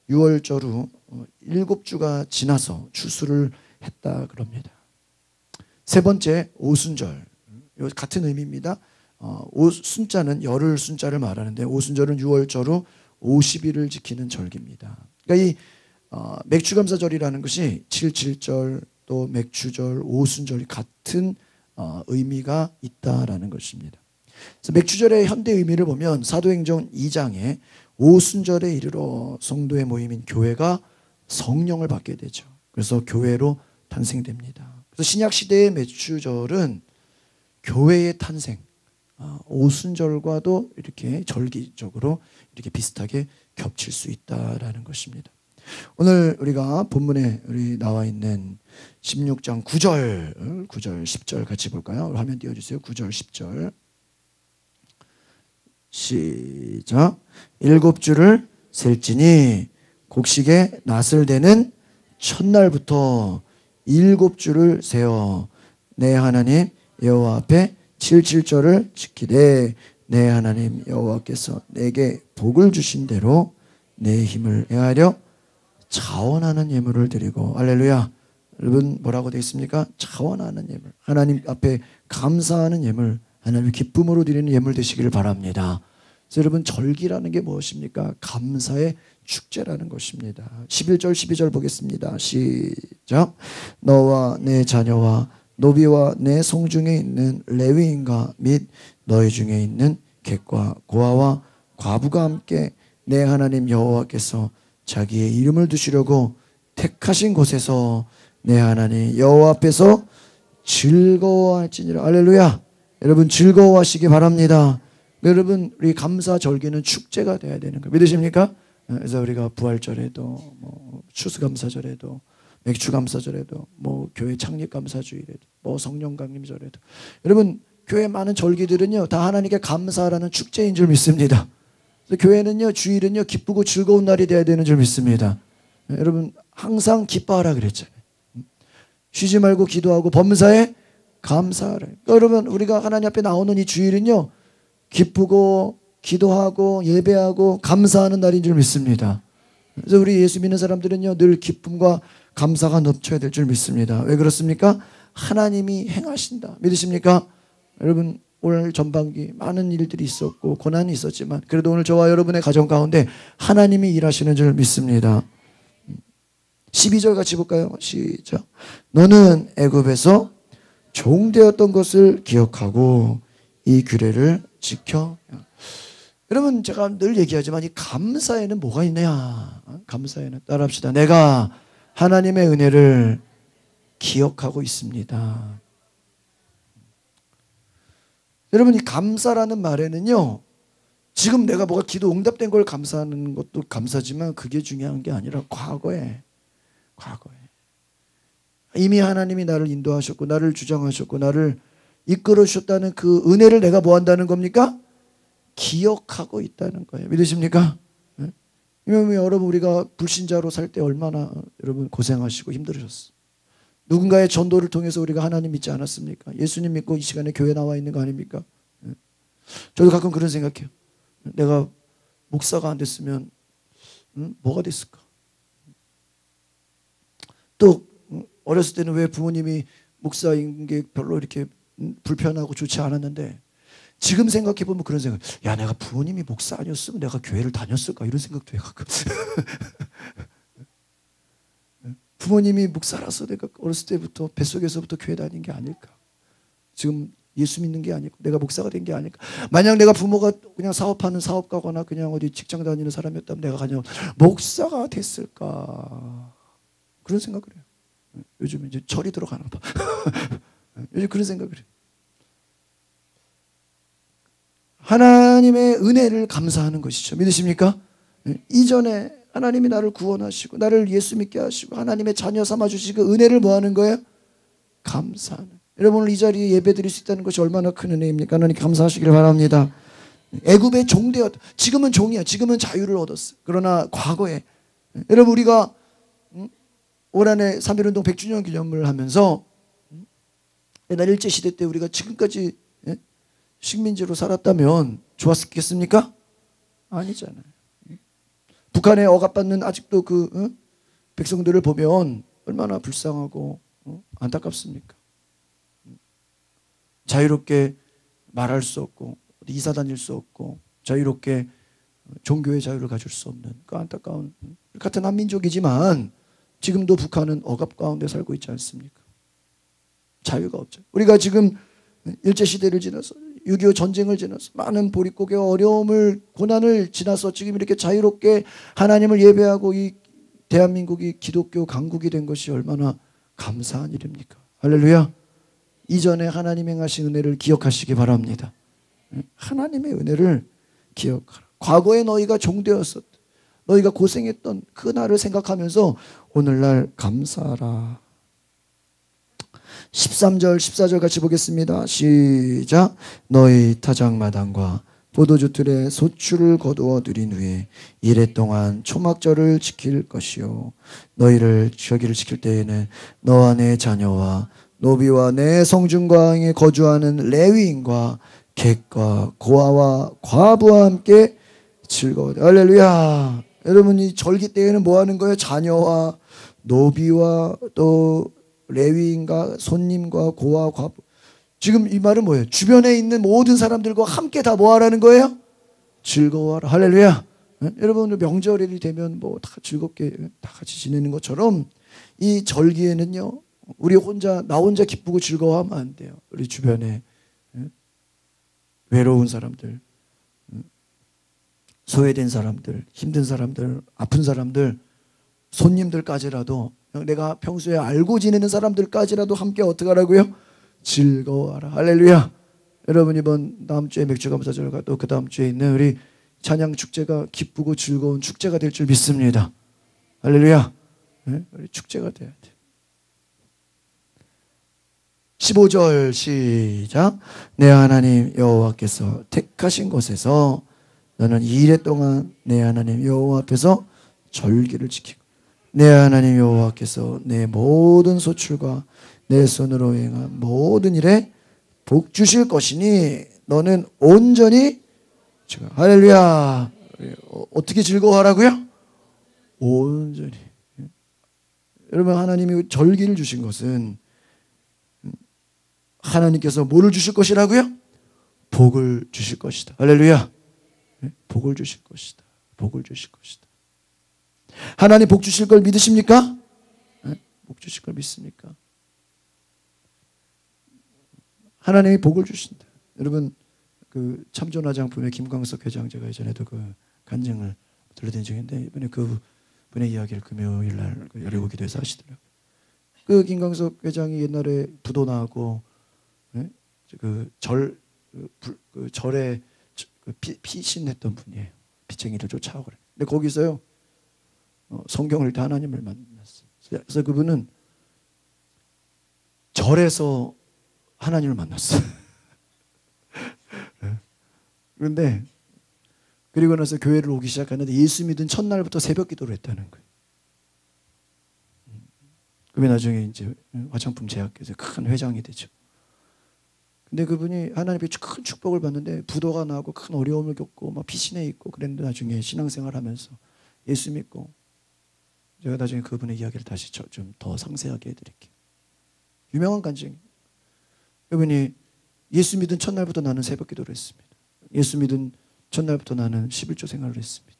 6월절 후 7주가 지나서 추수를 했다 그럽니다. 세 번째 오순절, 같은 의미입니다. 순자는 열흘 순자를 말하는데 오순절은 6월절 후 50일을 지키는 절기입니다. 그러니까 이 맥주감사절이라는 것이 77절 또 맥주절, 오순절이 같은 의미가 있다라는 것입니다. 그래서 맥주절의 현대 의미를 보면 사도행전 2장에 오순절에 이르러 성도의 모임인 교회가 성령을 받게 되죠. 그래서 교회로 탄생됩니다. 그래서 신약 시대의 맥주절은 교회의 탄생, 오순절과도 이렇게 절기적으로 이렇게 비슷하게 겹칠 수 있다라는 것입니다. 오늘 우리가 본문에 우리 나와 있는 16장 9절, 10절 같이 볼까요? 화면 띄워주세요. 9절, 10절. 시작. 7주를 셀지니 곡식의 낫을 대는 첫날부터 7주를 세어 내 하나님 여호와 앞에 77절을 지키되 내 하나님 여호와께서 내게 복을 주신 대로 내 힘을 헤아려 자원하는 예물을 드리고, 할렐루야. 여러분 뭐라고 되어 있습니까? 자원하는 예물, 하나님 앞에 감사하는 예물, 하나님 기쁨으로 드리는 예물 되시기를 바랍니다. 그래서 여러분 절기라는 게 무엇입니까? 감사의 축제라는 것입니다. 11절 12절 보겠습니다. 시작. 너와 내 자녀와 노비와 내 성중에 있는 레위인과 및 너희 중에 있는 객과 고아와 과부가 함께 내 하나님 여호와께서 자기의 이름을 두시려고 택하신 곳에서 내 하나님 여호와 앞에서 즐거워할지니라. 할렐루야. 여러분 즐거워하시기 바랍니다. 여러분 우리 감사 절기는 축제가 돼야 되는 거 믿으십니까? 그래서 우리가 부활절에도 뭐 추수감사절에도 맥주감사절에도 뭐 교회 창립감사주일에도 뭐 성령강림절에도 여러분 교회 많은 절기들은요 다 하나님께 감사하라는 축제인 줄 믿습니다. 그래서 교회는요 주일은요 기쁘고 즐거운 날이 돼야 되는 줄 믿습니다. 여러분 항상 기뻐하라 그랬잖아요. 쉬지 말고 기도하고 범사에 감사하라. 여러분 우리가 하나님 앞에 나오는 이 주일은요 기쁘고 기도하고 예배하고 감사하는 날인 줄 믿습니다. 그래서 우리 예수 믿는 사람들은요 늘 기쁨과 감사가 넘쳐야 될 줄 믿습니다. 왜 그렇습니까? 하나님이 행하신다. 믿으십니까? 여러분 올 전반기 많은 일들이 있었고 고난이 있었지만 그래도 오늘 저와 여러분의 가정 가운데 하나님이 일하시는 줄 믿습니다. 12절 같이 볼까요? 시작. 너는 애굽에서 종되었던 것을 기억하고 이 규례를 지켜. 여러분 제가 늘 얘기하지만 이 감사에는 뭐가 있냐? 감사에는 따라합시다. 내가 하나님의 은혜를 기억하고 있습니다. 여러분 이 감사라는 말에는요 지금 내가 뭐가 기도 응답된 걸 감사하는 것도 감사지만 그게 중요한 게 아니라 과거에 이미 하나님이 나를 인도하셨고 나를 주장하셨고 나를 이끌어 주셨다는 그 은혜를 내가 뭐 한다는 겁니까? 기억하고 있다는 거예요. 믿으십니까? 여러분 우리가 불신자로 살 때 얼마나 여러분 고생하시고 힘들으셨어요. 누군가의 전도를 통해서 우리가 하나님 믿지 않았습니까? 예수님 믿고 이 시간에 교회 나와 있는 거 아닙니까? 저도 가끔 그런 생각해요. 내가 목사가 안 됐으면 뭐가 됐을까? 또 어렸을 때는 왜 부모님이 목사인 게 별로 이렇게 불편하고 좋지 않았는데 지금 생각해보면 그런 생각, 야 내가 부모님이 목사 아니었으면 내가 교회를 다녔을까 이런 생각도 해요 가끔. 부모님이 목사라서 내가 어렸을 때부터 뱃속에서부터 교회 다닌 게 아닐까. 지금 예수 믿는 게 아닐까. 내가 목사가 된 게 아닐까. 만약 내가 부모가 그냥 사업하는 사업가거나 그냥 어디 직장 다니는 사람이었다면 내가 그냥 목사가 됐을까. 그런 생각을 해요. 요즘 이제 절이 들어가나 봐. 요즘 그런 생각을 해요. 하나님의 은혜를 감사하는 것이죠. 믿으십니까? 이전에 하나님이 나를 구원하시고 나를 예수 믿게 하시고 하나님의 자녀 삼아주시고 은혜를 뭐 하는 거예요? 감사하는. 여러분 오늘 이 자리에 예배 드릴 수 있다는 것이 얼마나 큰 은혜입니까? 하나님 감사하시길 바랍니다. 애굽의 종되었, 지금은 종이야. 지금은 자유를 얻었어. 그러나 과거에 여러분 우리가 올 한해 3.1운동 100주년 기념을 하면서 옛날 일제시대 때 우리가 지금까지 식민지로 살았다면 좋았겠습니까? 아니잖아요. 북한에 억압받는 아직도 그 백성들을 보면 얼마나 불쌍하고 안타깝습니까? 자유롭게 말할 수 없고 이사 다닐 수 없고 자유롭게 종교의 자유를 가질 수 없는 그 안타까운 같은 한민족이지만 지금도 북한은 억압 가운데 살고 있지 않습니까? 자유가 없죠. 우리가 지금 일제시대를 지나서 6.25 전쟁을 지나서 많은 보릿고개와 어려움을 고난을 지나서 지금 이렇게 자유롭게 하나님을 예배하고 이 대한민국이 기독교 강국이 된 것이 얼마나 감사한 일입니까? 할렐루야. 이전에 하나님 행하신 은혜를 기억하시기 바랍니다. 하나님의 은혜를 기억하라. 과거에 너희가 종되었었다. 너희가 고생했던 그 날을 생각하면서 오늘날 감사하라. 13절 14절 같이 보겠습니다. 시작. 너희 타작마당과 포도주 틀에 소출을 거두어 들인 후에 이래 동안 초막절을 지킬 것이요 너희를 저기를 지킬 때에는 너와 내 자녀와 노비와 내 성중광에 거주하는 레위인과 객과 고아와 과부와 함께 즐거워. 할렐루야. 여러분이 절기 때에는 뭐 하는 거예요? 자녀와 노비와 또 레위인과 손님과 고아 과부. 지금 이 말은 뭐예요? 주변에 있는 모든 사람들과 함께 다 뭐 하라는 거예요? 즐거워하라. 할렐루야. 여러분 명절이 되면 뭐 다 즐겁게 다 같이 지내는 것처럼 이 절기에는요, 우리 나 혼자 기쁘고 즐거워하면 안 돼요. 우리 주변에 외로운 사람들, 소외된 사람들, 힘든 사람들, 아픈 사람들, 손님들까지라도, 내가 평소에 알고 지내는 사람들까지라도 함께 어떻게 하라고요? 즐거워하라. 할렐루야. 여러분 이번 다음 주에 맥주감사절과 또 그 다음 주에 있는 우리 찬양 축제가 기쁘고 즐거운 축제가 될 줄 믿습니다. 할렐루야. 우리 축제가 돼야 돼. 15절 시작. 내 하나님 여호와께서 택하신 곳에서 너는 2일 동안 내 하나님 여호와 앞에서 절기를 지키고 내 하나님 여호와께서 내 모든 소출과 내 손으로 행한 모든 일에 복 주실 것이니 너는 온전히 할렐루야. 어떻게 즐거워하라고요? 온전히. 여러분 하나님이 절기를 주신 것은 하나님께서 뭐를 주실 것이라고요? 복을 주실 것이다. 할렐루야. 복을 주실 것이다. 복을 주실 것이다. 하나님 복 주실 걸 믿으십니까? 복 주실 걸 믿습니까? 하나님이 복을 주신다. 여러분 그 참전화장품의 김광석 회장 제가 예전에도 그 간증을 들려드린 적인데 이번에 그 분의 이야기를 금요일 날 열리고 기도해서 하시더라고요. 그 김광석 회장이 옛날에 부도 나고 그 절에 피신했던 분이에요. 피쟁이를 쫓아오고 그래. 근데 거기서요 성경을 읽다 하나님을 만났어요. 그래서 그분은 절에서 하나님을 만났어요. 그런데 그리고 나서 교회를 오기 시작하는데 예수 믿은 첫날부터 새벽 기도를 했다는 거예요. 그게 나중에 이제 화장품 제약회사 큰 회장이 되죠. 근데 그분이 하나님의 큰 축복을 받는데 부도가 나고 큰 어려움을 겪고 막 피신해 있고 그랬는데 나중에 신앙생활하면서 예수 믿고 제가 나중에 그분의 이야기를 다시 좀 더 상세하게 해드릴게요. 유명한 간증이에요. 그분이 예수 믿은 첫날부터 나는 새벽 기도를 했습니다. 예수 믿은 첫날부터 나는 11조 생활을 했습니다.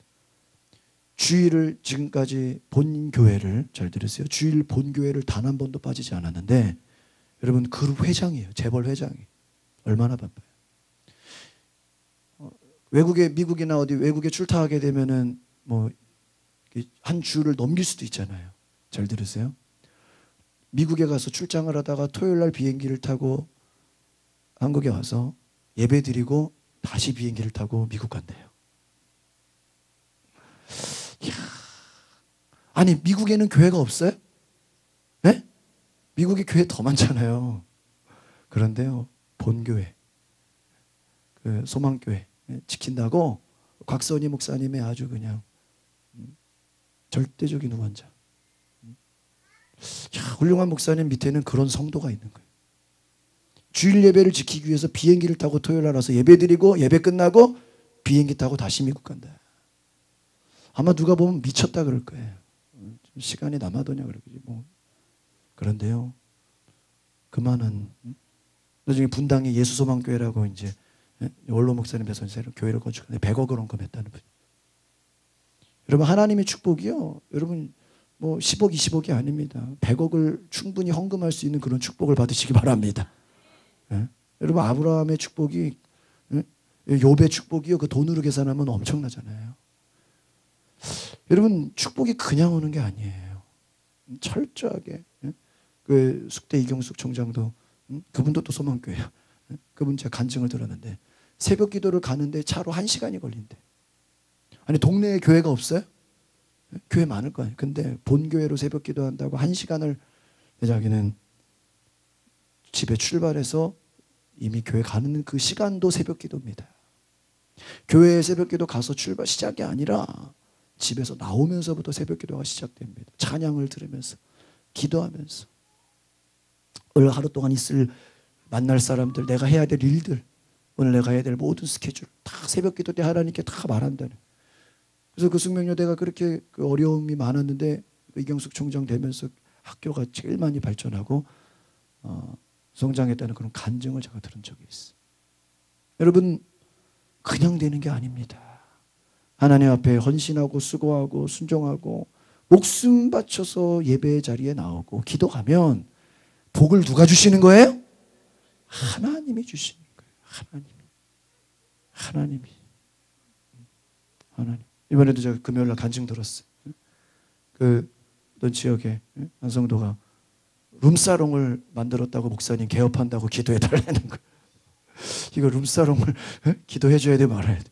주일을 지금까지 본 교회를 잘 들으세요. 주일 본 교회를 단 한 번도 빠지지 않았는데 여러분 그룹 회장이에요. 재벌 회장이. 얼마나 바빠요. 미국이나 어디 외국에 출타하게 되면은 뭐 한 주를 넘길 수도 있잖아요. 잘 들으세요. 미국에 가서 출장을 하다가 토요일 날 비행기를 타고 한국에 와서 예배 드리고 다시 비행기를 타고 미국 간대요. 이야. 아니 미국에는 교회가 없어요? 네? 미국에 교회 더 많잖아요. 그런데요 본교회 그 소망교회 지킨다고 곽선희 목사님의 아주 그냥 절대적인 후원자. 훌륭한 목사님 밑에는 그런 성도가 있는 거예요. 주일 예배를 지키기 위해서 비행기를 타고 토요일 날 와서 예배 드리고 예배 끝나고 비행기 타고 다시 미국 간다. 아마 누가 보면 미쳤다 그럴 거예요. 시간이 남아도냐 그러겠지 뭐. 그런데요 그만한 나중에 분당에 예수소망교회라고 이제 원로 목사님께서 새로 교회를 건축하는데 100억을 헌금했다는 분. 여러분 하나님의 축복이요. 여러분 뭐 10억 20억이 아닙니다. 100억을 충분히 헌금할 수 있는 그런 축복을 받으시기 바랍니다. 여러분 아브라함의 축복이 욥의 축복이요. 그 돈으로 계산하면 엄청나잖아요. 여러분 축복이 그냥 오는 게 아니에요. 철저하게. 그 숙대 이경숙 총장도 그분도 또 소망교회예요. 그분 제가 간증을 들었는데 새벽 기도를 가는데 차로 1시간이 걸린대. 아니 동네에 교회가 없어요? 교회 많을 거 아니에요. 근데 본교회로 새벽 기도한다고 1시간을 자기는 집에 출발해서 이미 교회 가는 그 시간도 새벽 기도입니다. 교회에 새벽 기도 가서 출발 시작이 아니라 집에서 나오면서부터 새벽 기도가 시작됩니다. 찬양을 들으면서 기도하면서 오늘 하루 동안 만날 사람들, 내가 해야 될 일들, 오늘 내가 해야 될 모든 스케줄 다 새벽 기도 때 하나님께 다 말한다는. 그래서 그 숙명여대가 그렇게 그 어려움이 많았는데 이경숙 총장 되면서 학교가 제일 많이 발전하고 성장했다는 그런 간증을 제가 들은 적이 있어요. 여러분, 그냥 되는 게 아닙니다. 하나님 앞에 헌신하고 수고하고 순종하고 목숨 바쳐서 예배의 자리에 나오고 기도하면 복을 누가 주시는 거예요? 하나님이 주시는 거예요. 하나님이. 이번에도 제가 금요일날 간증 들었어요. 그 어떤 지역에 한 성도가 룸사롱을 만들었다고 목사님 개업한다고 기도해 달라는 거예요. 이거 룸사롱을 기도해 줘야 돼 말아야 돼.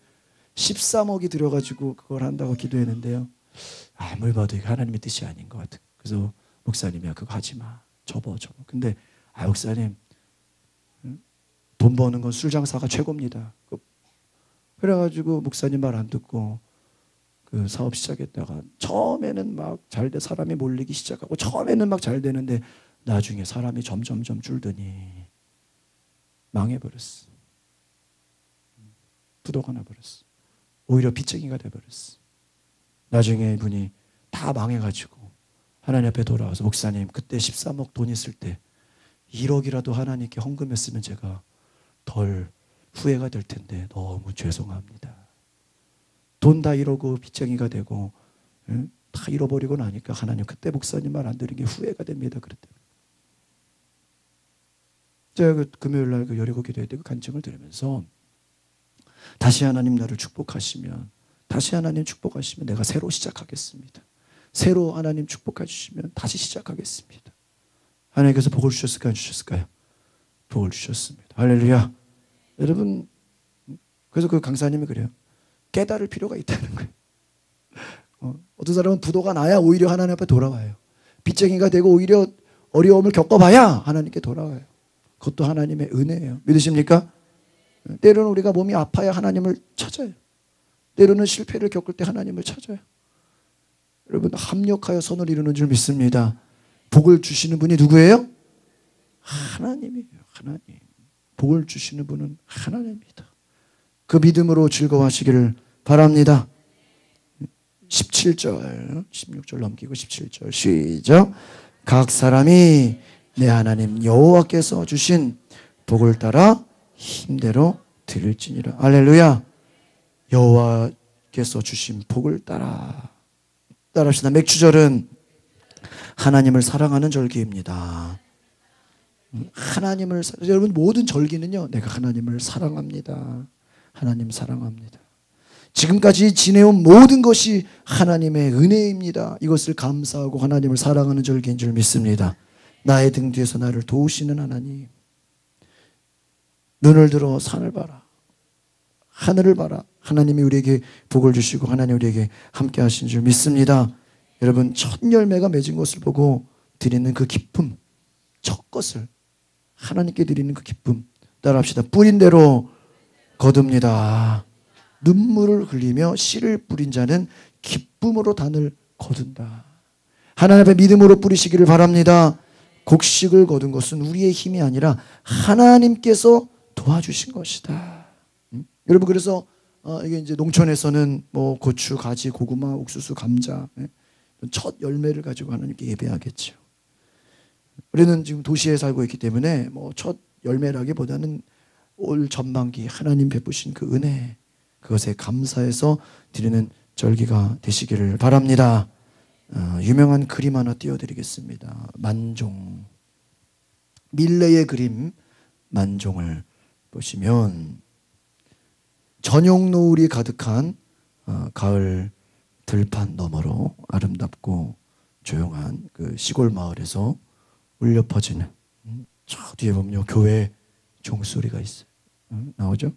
13억이 들어가지고 그걸 한다고 기도했는데요. 아무리 봐도 이거 하나님의 뜻이 아닌 것 같아. 그래서 목사님이야 그거 하지 마. 접어. 근데 목사님 돈 버는 건 술 장사가 최고입니다. 그래가지고 목사님 말 안 듣고 그 사업 시작했다가 처음에는 막 잘 돼 사람이 몰리기 시작하고 처음에는 막 잘 되는데 나중에 사람이 점점 줄더니 망해버렸어. 부도가 나버렸어. 오히려 빚쟁이가 돼버렸어. 나중에 이분이 다 망해가지고 하나님 앞에 돌아와서 목사님 그때 13억 돈 있을 때 1억이라도 하나님께 헌금했으면 제가 덜 후회가 될 텐데 너무 죄송합니다. 돈 다 잃어고 빚쟁이가 되고 다 잃어버리고 나니까 하나님 그때 목사님 말 안 들은 게 후회가 됩니다. 그랬대요. 제가 그 금요일날 그 여리고 기도회 때 그 간증을 들으면서 다시 하나님 나를 축복하시면 내가 새로 시작하겠습니다. 새로 하나님 축복해 주시면 다시 시작하겠습니다. 하나님께서 복을 주셨을까요? 안 주셨을까요? 복을 주셨습니다. 할렐루야. 여러분, 그래서 그 강사님이 그래요. 깨달을 필요가 있다는 거예요. 어떤 사람은 부도가 나야 오히려 하나님 앞에 돌아와요. 빚쟁이가 되고 오히려 어려움을 겪어봐야 하나님께 돌아와요. 그것도 하나님의 은혜예요. 믿으십니까? 때로는 우리가 몸이 아파야 하나님을 찾아요. 때로는 실패를 겪을 때 하나님을 찾아요. 여러분, 합력하여 선을 이루는 줄 믿습니다. 복을 주시는 분이 누구예요? 하나님이에요. 하나님. 복을 주시는 분은 하나님입니다. 그 믿음으로 즐거워하시기를 바랍니다. 17절, 16절 넘기고 17절 시작. 각 사람이 내 하나님 여호와께서 주신 복을 따라 힘대로 드릴지니라. 할렐루야. 여호와께서 주신 복을 따라합시다. 맥주절은 하나님을 사랑하는 절기입니다. 여러분 모든 절기는요, 내가 하나님을 사랑합니다. 하나님 사랑합니다. 지금까지 지내온 모든 것이 하나님의 은혜입니다. 이것을 감사하고 하나님을 사랑하는 절기인 줄 믿습니다. 나의 등 뒤에서 나를 도우시는 하나님. 눈을 들어 산을 봐라. 하늘을 봐라. 하나님이 우리에게 복을 주시고 하나님 우리에게 함께 하신 줄 믿습니다. 여러분, 첫 열매가 맺은 것을 보고 드리는 그 기쁨, 첫 것을 하나님께 드리는 그 기쁨 따라합시다. 뿌린 대로 거둡니다. 눈물을 흘리며 씨를 뿌린 자는 기쁨으로 단을 거둔다. 하나님 앞에 믿음으로 뿌리시기를 바랍니다. 곡식을 거둔 것은 우리의 힘이 아니라 하나님께서 도와주신 것이다. 여러분, 그래서 이게 이제 농촌에서는 뭐 고추, 가지, 고구마, 옥수수, 감자 첫 열매를 가지고 하나님께 예배하겠죠. 우리는 지금 도시에 살고 있기 때문에 뭐 첫 열매라기보다는 올 전반기 하나님 베푸신 그 은혜, 그것에 감사해서 드리는 절기가 되시기를 바랍니다. 유명한 그림 하나 띄워드리겠습니다. 만종, 밀레의 그림 만종을 보시면 저녁 노을이 가득한 가을 들판 너머로 아름답고 조용한 그 시골 마을에서 울려 퍼지는, 저 뒤에 보면 교회 종소리가 있어요. 나오죠?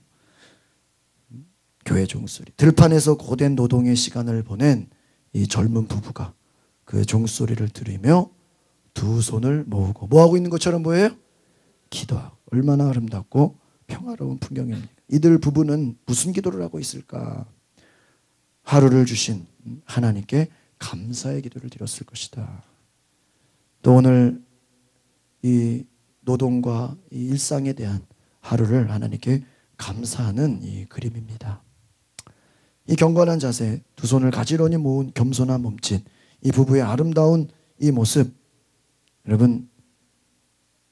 교회 종소리. 들판에서 고된 노동의 시간을 보낸 이 젊은 부부가 그 종소리를 들으며 두 손을 모으고 뭐 하고 있는 것처럼 보여요? 기도하고. 얼마나 아름답고 평화로운 풍경입니까? 이들 부부는 무슨 기도를 하고 있을까? 하루를 주신 하나님께 감사의 기도를 드렸을 것이다. 또 오늘 이 노동과 이 일상에 대한 하루를 하나님께 감사하는 이 그림입니다. 이 경건한 자세, 두 손을 가지런히 모은 겸손한 몸짓, 이 부부의 아름다운 이 모습, 여러분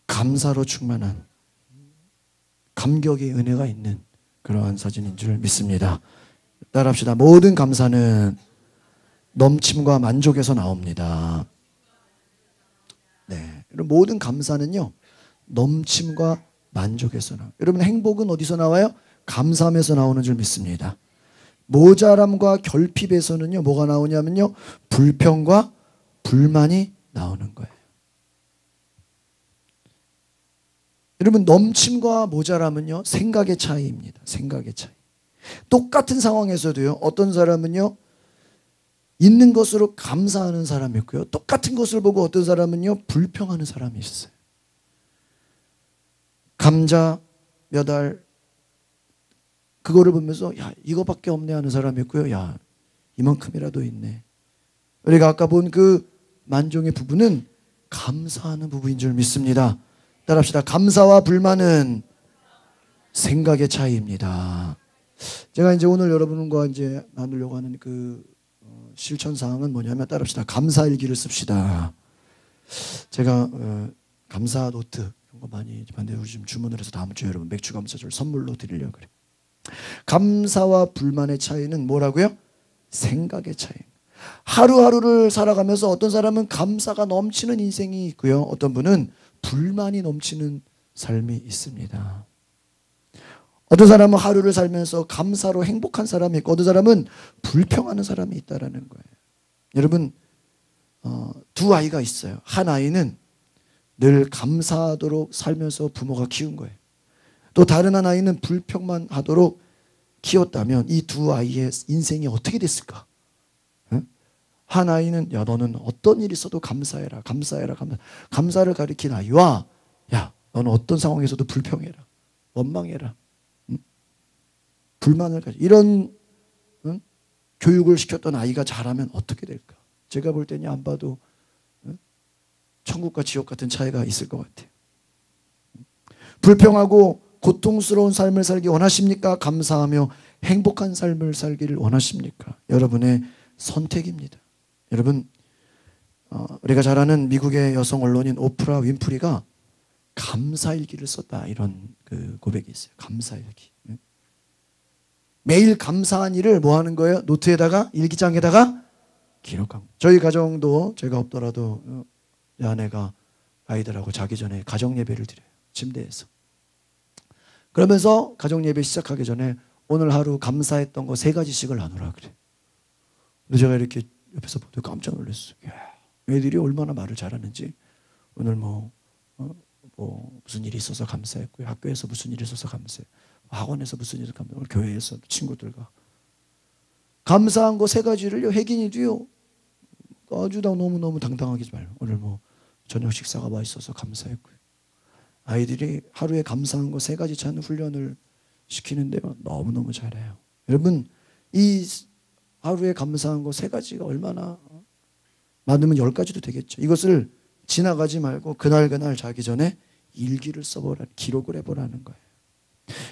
감사로 충만한, 감격의 은혜가 있는 그러한 사진인 줄 믿습니다. 따라합시다. 모든 감사는 넘침과 만족에서 나옵니다. 네, 모든 감사는요 넘침과 만족에서 나와요. 여러분 행복은 어디서 나와요? 감사함에서 나오는 줄 믿습니다. 모자람과 결핍에서는요 뭐가 나오냐면요 불평과 불만이 나오는 거예요. 여러분 넘침과 모자람은요 생각의 차이입니다. 생각의 차이. 똑같은 상황에서도요 어떤 사람은요 있는 것으로 감사하는 사람이 있고요 똑같은 것을 보고 어떤 사람은요 불평하는 사람이 있어요. 감자 몇 알 그거를 보면서 야 이거밖에 없네 하는 사람이 있고요 야 이만큼이라도 있네. 우리가 아까 본 그 만종의 부부는 감사하는 부부인 줄 믿습니다. 따라합시다. 감사와 불만은 생각의 차이입니다. 제가 이제 오늘 여러분과 이제 나누려고 하는 그 실천 사항은 뭐냐면 따라합시다. 감사일기를 씁시다. 제가 감사 노트 이런 거 많이 반대로 지금 주문을 해서 다음 주에 여러분 맥주 감사절 선물로 드리려고 그래요. 감사와 불만의 차이는 뭐라고요? 생각의 차이. 하루하루를 살아가면서 어떤 사람은 감사가 넘치는 인생이 있고요. 어떤 분은 불만이 넘치는 삶이 있습니다. 어떤 사람은 하루를 살면서 감사로 행복한 사람이 있고 어떤 사람은 불평하는 사람이 있다는 거예요. 여러분 두 아이가 있어요. 한 아이는 늘 감사하도록 살면서 부모가 키운 거예요. 또 다른 한 아이는 불평만 하도록 키웠다면 이 두 아이의 인생이 어떻게 됐을까? 한 아이는 야 너는 어떤 일이 있어도 감사해라 감사해라 감사를 가리킨 아이와 야 너는 어떤 상황에서도 불평해라 원망해라 불만을 가지 이런 교육을 시켰던 아이가 자라면 어떻게 될까? 제가 볼 때는 안 봐도 천국과 지옥 같은 차이가 있을 것 같아요. 불평하고 고통스러운 삶을 살기 원하십니까? 감사하며 행복한 삶을 살기를 원하십니까? 여러분의 선택입니다. 여러분 우리가 잘 아는 미국의 여성 언론인 오프라 윈프리가 감사일기를 썼다 이런 그 고백이 있어요. 감사일기. 매일 감사한 일을 뭐 하는 거예요? 노트에다가 일기장에다가 기록한 거예요. 저희 가정도 제가 없더라도 아내가 아이들하고 자기 전에 가정 예배를 드려요. 침대에서. 그러면서 가정 예배 시작하기 전에 오늘 하루 감사했던 거 3가지씩을 나누라 그래. 근데 제가 이렇게 옆에서 보고 깜짝 놀랐어요. 야, 애들이 얼마나 말을 잘하는지. 오늘 뭐 무슨 일이 있어서 감사했고요. 학교에서 무슨 일이 있어서 감사해. 학원에서 무슨 일이 감사해. 오늘 교회에서 친구들과 감사한 거 3가지를요. 혜긴이도요. 아주 너무너무 당당하게 말해요. 오늘 뭐 저녁 식사가 맛있어서 감사했고요. 아이들이 하루에 감사한 거 3가지 찾는 훈련을 시키는데요. 너무너무 잘해요. 여러분 이 하루에 감사한 거 3가지가 얼마나 많으면 10가지도 되겠죠. 이것을 지나가지 말고 그날 자기 전에 일기를 써보라, 기록을 해보라는 거예요.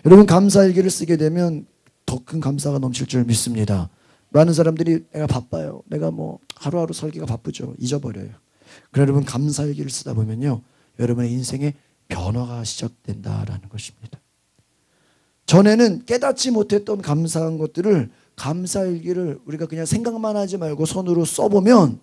여러분 감사일기를 쓰게 되면 더 큰 감사가 넘칠 줄 믿습니다. 많은 사람들이 내가 바빠요. 내가 뭐 하루하루 살기가 바쁘죠. 잊어버려요. 그래 여러분 감사일기를 쓰다 보면요. 여러분의 인생에 변화가 시작된다라는 것입니다. 전에는 깨닫지 못했던 감사한 것들을 감사일기를 우리가 그냥 생각만 하지 말고 손으로 써보면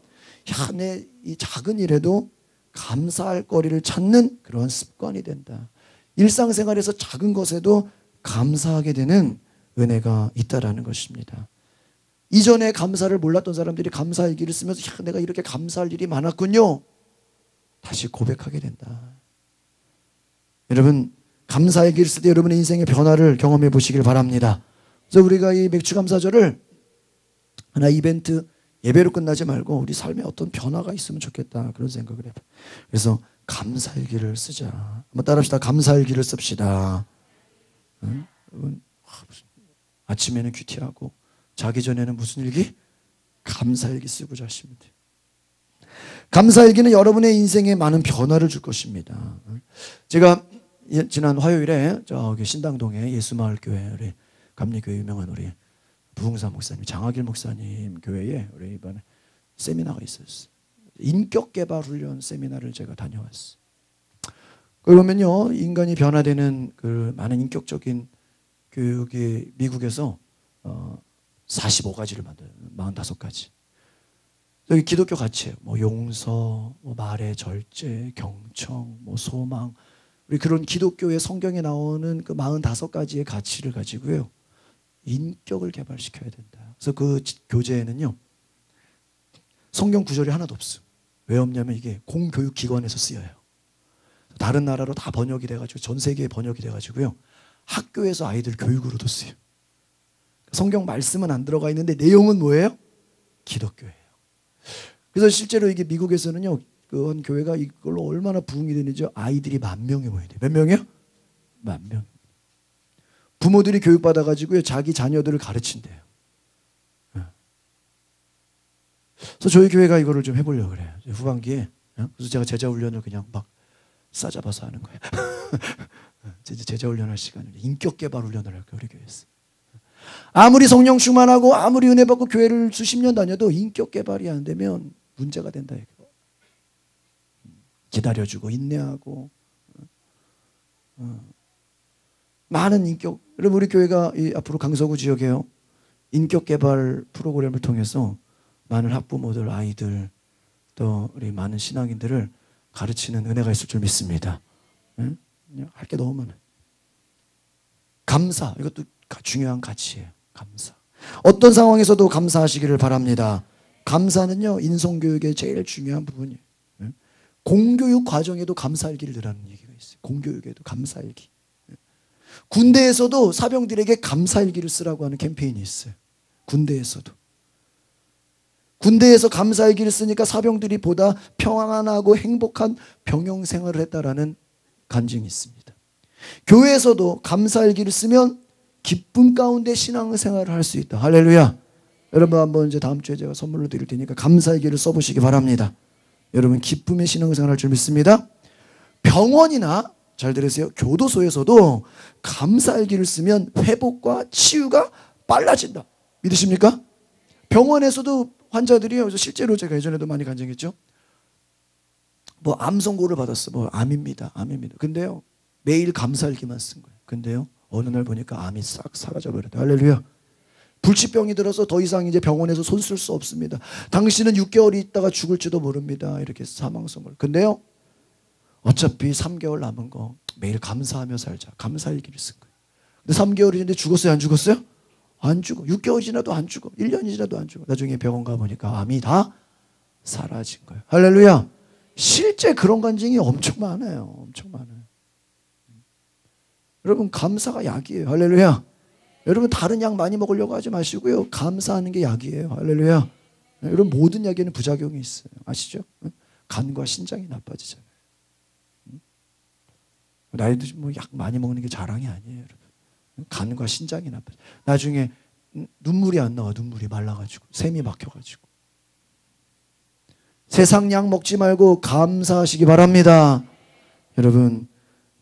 야, 내 이 작은 일에도 감사할 거리를 찾는 그러한 습관이 된다. 일상생활에서 작은 것에도 감사하게 되는 은혜가 있다라는 것입니다. 이전에 감사를 몰랐던 사람들이 감사일기를 쓰면서 야, 내가 이렇게 감사할 일이 많았군요. 다시 고백하게 된다. 여러분 감사일기를 쓸 때 여러분의 인생의 변화를 경험해 보시길 바랍니다. 그래서 우리가 이 맥주감사절을 하나 이벤트 예배로 끝나지 말고 우리 삶에 어떤 변화가 있으면 좋겠다 그런 생각을 해요. 그래서 감사일기를 쓰자. 한번 따라합시다. 감사일기를 씁시다. 응? 아침에는 큐티하고 자기 전에는 무슨 일기? 감사일기 쓰고 자시면 돼요. 감사일기는 여러분의 인생에 많은 변화를 줄 것입니다. 제가 지난 화요일에 저기 신당동에 예수마을교회 우리 감리교회 유명한 우리 부흥사 목사님, 장학일 목사님 교회에 우리 이번에 세미나가 있었어요. 인격 개발 훈련 세미나를 제가 다녀왔어요. 그러면요, 인간이 변화되는 그 많은 인격적인 교육이 미국에서 45가지를 만들어요. 45가지. 여기 기독교 가치예요. 뭐 용서, 뭐 말의 절제, 경청, 뭐 소망. 우리 그런 기독교의 성경에 나오는 그 45가지의 가치를 가지고요, 인격을 개발시켜야 된다. 그래서 그 교재에는요, 성경 구절이 하나도 없어. 왜 없냐면 이게 공교육기관에서 쓰여요. 다른 나라로 다 번역이 돼가지고 전 세계에 번역이 돼가지고요, 학교에서 아이들 교육으로도 쓰여요. 성경 말씀은 안 들어가 있는데 내용은 뭐예요? 기독교예요. 그래서 실제로 이게 미국에서는요, 그 한 교회가 이걸로 얼마나 부흥이 되는지 아이들이 10,000명이 모여요. 몇 명이요? 10,000명. 부모들이 교육받아가지고요, 자기 자녀들을 가르친대요. 그래서 저희 교회가 이거를 좀 해보려고 그래요. 후반기에. 그래서 제가 제자 훈련을 그냥 막 싸잡아서 하는 거예요. 제자 훈련할 시간을, 인격 개발 훈련을 할 거예요, 우리 교회에서. 아무리 성령 충만하고 아무리 은혜 받고 교회를 수십 년 다녀도 인격 개발이 안 되면 문제가 된다. 기다려주고 인내하고 많은 인격. 여러분, 우리 교회가 앞으로 강서구 지역에요, 인격 개발 프로그램을 통해서 많은 학부모들, 아이들, 또 우리 많은 신앙인들을 가르치는 은혜가 있을 줄 믿습니다. 할 게 너무 많아요. 감사, 이것도 중요한 가치예요. 감사. 어떤 상황에서도 감사하시기를 바랍니다. 감사는요, 인성교육의 제일 중요한 부분이에요. 공교육 과정에도 감사일기를 넣으라는 얘기가 있어요. 공교육에도 감사일기. 군대에서도 사병들에게 감사일기를 쓰라고 하는 캠페인이 있어요. 군대에서도. 군대에서 감사일기를 쓰니까 사병들이 보다 평안하고 행복한 병영 생활을 했다라는 간증이 있습니다. 교회에서도 감사일기를 쓰면 기쁨 가운데 신앙생활을 할 수 있다. 할렐루야. 여러분, 한번 이제 다음 주에 제가 선물로 드릴 테니까 감사일기를 써보시기 바랍니다. 여러분, 기쁨의 신앙생활 할 줄 믿습니다. 병원이나, 잘 들으세요, 교도소에서도 감사일기를 쓰면 회복과 치유가 빨라진다. 믿으십니까? 병원에서도 환자들이요, 그래서 실제로 제가 예전에도 많이 간증했죠. 뭐 암 선고를 받았어. 뭐 암입니다. 암입니다. 근데요, 매일 감사일기만 쓴 거예요. 근데요, 어느 날 보니까 암이 싹 사라져 버렸다. 할렐루야. 불치병이 들어서 더 이상 이제 병원에서 손 쓸 수 없습니다. 당신은 6개월 있다가 죽을지도 모릅니다. 이렇게 사망 선고를. 근데요, 어차피 3개월 남은 거 매일 감사하며 살자. 감사일기를 쓴 거예요. 근데 3개월이 있는데 죽었어요? 안 죽었어요? 안 죽어. 6개월 지나도 안 죽어. 1년이 지나도 안 죽어. 나중에 병원 가보니까 암이 다 사라진 거예요. 할렐루야. 실제 그런 간증이 엄청 많아요. 엄청 많아요. 여러분, 감사가 약이에요. 할렐루야. 여러분, 다른 약 많이 먹으려고 하지 마시고요, 감사하는 게 약이에요. 할렐루야. 여러분, 모든 약에는 부작용이 있어요. 아시죠? 간과 신장이 나빠지잖아요. 나이도 뭐 약 많이 먹는 게 자랑이 아니에요, 여러분. 간과 신장이 나빠져. 나중에 눈물이 안 나와. 눈물이 말라가지고, 샘이 막혀가지고. 세상 약 먹지 말고 감사하시기 바랍니다. 여러분,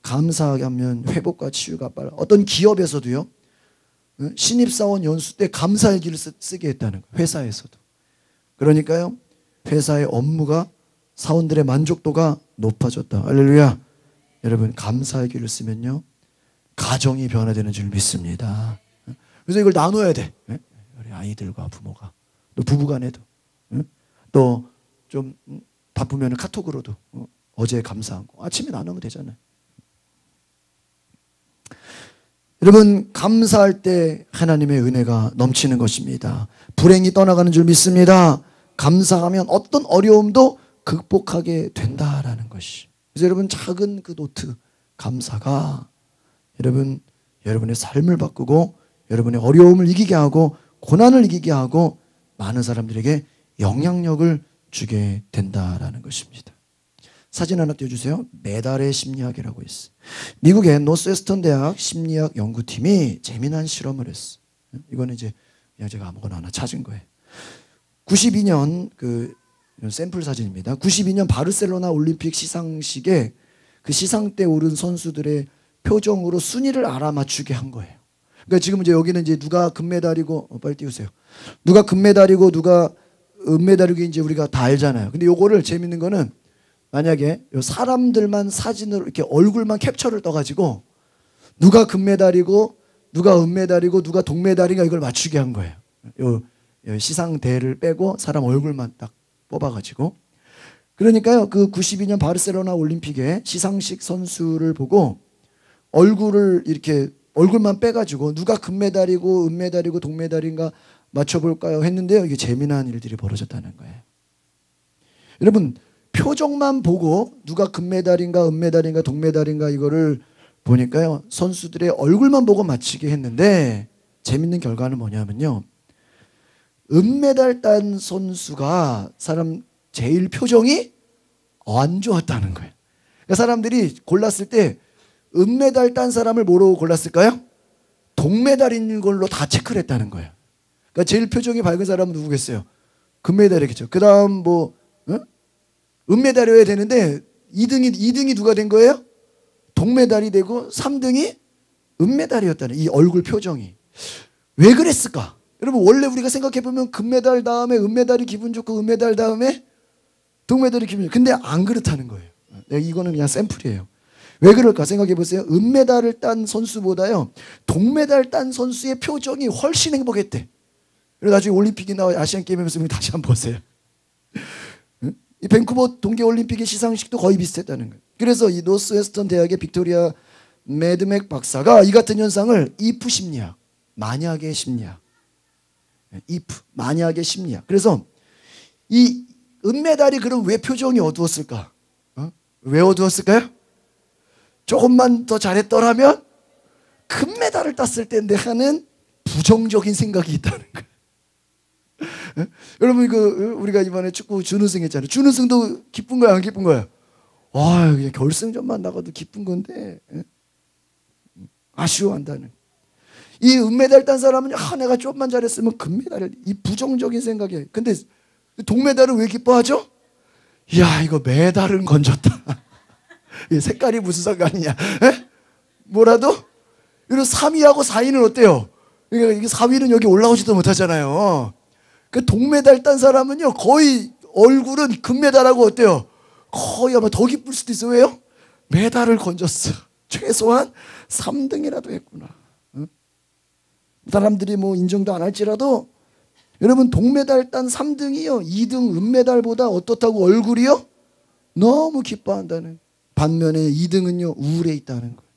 감사하게 하면 회복과 치유가 빨라. 어떤 기업에서도요, 신입사원 연수 때 감사일기를 쓰게 했다는 거예요. 회사에서도. 그러니까요, 회사의 업무가, 사원들의 만족도가 높아졌다. 할렐루야. 여러분, 감사일기를 쓰면요, 가정이 변화되는 줄 믿습니다. 그래서 이걸 나눠야 돼. 우리 아이들과 부모가, 또 부부간에도, 또 좀 바쁘면 카톡으로도 어제 감사한 거 아침에 나누면 되잖아요. 여러분, 감사할 때 하나님의 은혜가 넘치는 것입니다. 불행이 떠나가는 줄 믿습니다. 감사하면 어떤 어려움도 극복하게 된다라는 것이. 그래서 여러분, 작은 그 노트 감사가 여러분의 삶을 바꾸고 여러분의 어려움을 이기게 하고 고난을 이기게 하고 많은 사람들에게 영향력을 주게 된다라는 것입니다. 사진 하나 띄워주세요. 메달의 심리학이라고 있어요. 미국의 노스웨스턴 대학 심리학 연구팀이 재미난 실험을 했어요. 이거는 이제 그냥 제가 아무거나 하나 찾은 거예요. 92년 그 샘플 사진입니다. 92년 바르셀로나 올림픽 시상식에 그 시상 때 오른 선수들의 표정으로 순위를 알아맞추게 한 거예요. 그러니까 지금 이제 여기는 이제 누가 금메달이고 빨리 띄우세요. 누가 금메달이고 누가 은메달이고 이제 우리가 다 알잖아요. 근데 요거를 재밌는 거는 만약에 요 사람들만 사진으로 이렇게 얼굴만 캡처를 떠가지고 누가 금메달이고 누가 은메달이고 누가 동메달인가 이걸 맞추게 한 거예요. 요 시상대를 빼고 사람 얼굴만 딱 뽑아가지고. 그러니까요 그 92년 바르셀로나 올림픽에 시상식 선수를 보고 얼굴을 이렇게 얼굴만 빼가지고 누가 금메달이고 은메달이고 동메달인가 맞춰볼까요 했는데요, 이게 재미난 일들이 벌어졌다는 거예요. 여러분 표정만 보고 누가 금메달인가 은메달인가 동메달인가 이거를 보니까요 선수들의 얼굴만 보고 맞히게 했는데 재밌는 결과는 뭐냐면요, 은메달 딴 선수가 사람 제일 표정이 안 좋았다는 거예요. 그러니까 사람들이 골랐을 때 은메달 딴 사람을 뭐로 골랐을까요? 동메달인 걸로 다 체크를 했다는 거예요. 그러니까 제일 표정이 밝은 사람은 누구겠어요? 금메달이겠죠. 그 다음 뭐 은메달이어야 되는데 2등이 누가 된 거예요? 동메달이 되고 3등이 은메달이었다는 이 얼굴 표정이. 왜 그랬을까? 여러분 원래 우리가 생각해보면 금메달 다음에 은메달이 기분 좋고 은메달 다음에 동메달이 기분 좋고, 근데 안 그렇다는 거예요. 이거는 그냥 샘플이에요. 왜 그럴까 생각해보세요. 은메달을 딴 선수보다요 동메달 딴 선수의 표정이 훨씬 행복했대. 그래서 나중에 올림픽이나 아시안게임에서 다시 한번 보세요. 이 밴쿠버 동계올림픽의 시상식도 거의 비슷했다는 거예요. 그래서 이 노스웨스턴 대학의 빅토리아 매드맥 박사가 이 같은 현상을 if 심리학, 만약의 심리학, if, 만약의 심리학. 그래서 이 은메달이 그럼 왜 표정이 어두웠을까? 왜 어두웠을까요? 조금만 더 잘했더라면 금메달을 땄을 텐데 하는 부정적인 생각이 있다는 거예요. 여러분 우리가 이번에 축구 준우승 했잖아요. 준우승도 기쁜 거야 안 기쁜 거야? 와 그냥 결승전만 나가도 기쁜 건데 아쉬워한다는. 이 은메달 딴 사람은 내가 조금만 잘했으면 금메달을, 이 부정적인 생각이에요. 근데 동메달은 왜 기뻐하죠? 이야 이거 메달은 건졌다. 색깔이 무슨 상관이냐? 에? 뭐라도? 그리고 3위하고 4위는 어때요? 그러니까 4위는 여기 올라오지도 못하잖아요. 그 동메달 딴 사람은요 거의 얼굴은 금메달하고 어때요? 거의 아마 더 기쁠 수도 있어요. 왜요? 메달을 건졌어. 최소한 3등이라도 했구나. 응? 사람들이 뭐 인정도 안 할지라도 여러분 동메달 딴 3등이요 2등 은메달보다 어떻다고 얼굴이요? 너무 기뻐한다는. 반면에 2등은요 우울해 있다는 거예요.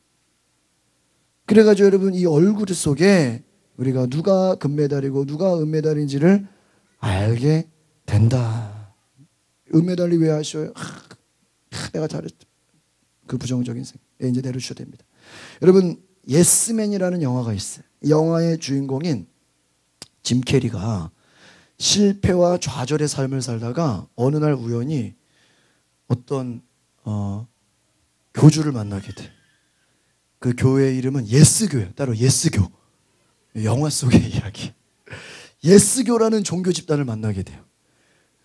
그래가지고 여러분 이 얼굴 속에 우리가 누가 금메달이고 누가 은메달인지를 알게 된다. 은메달이 왜 아쉬워요? 내가 잘했다. 그 부정적인 생각 이제 내려주셔야 됩니다. 여러분 예스맨이라는 영화가 있어요. 이 영화의 주인공인 짐 캐리가 실패와 좌절의 삶을 살다가 어느 날 우연히 어떤 교주를 만나게 돼. 그 교회의 이름은 예스교예요. 따로 예스교. 영화 속의 이야기. 예스교라는 종교 집단을 만나게 돼요.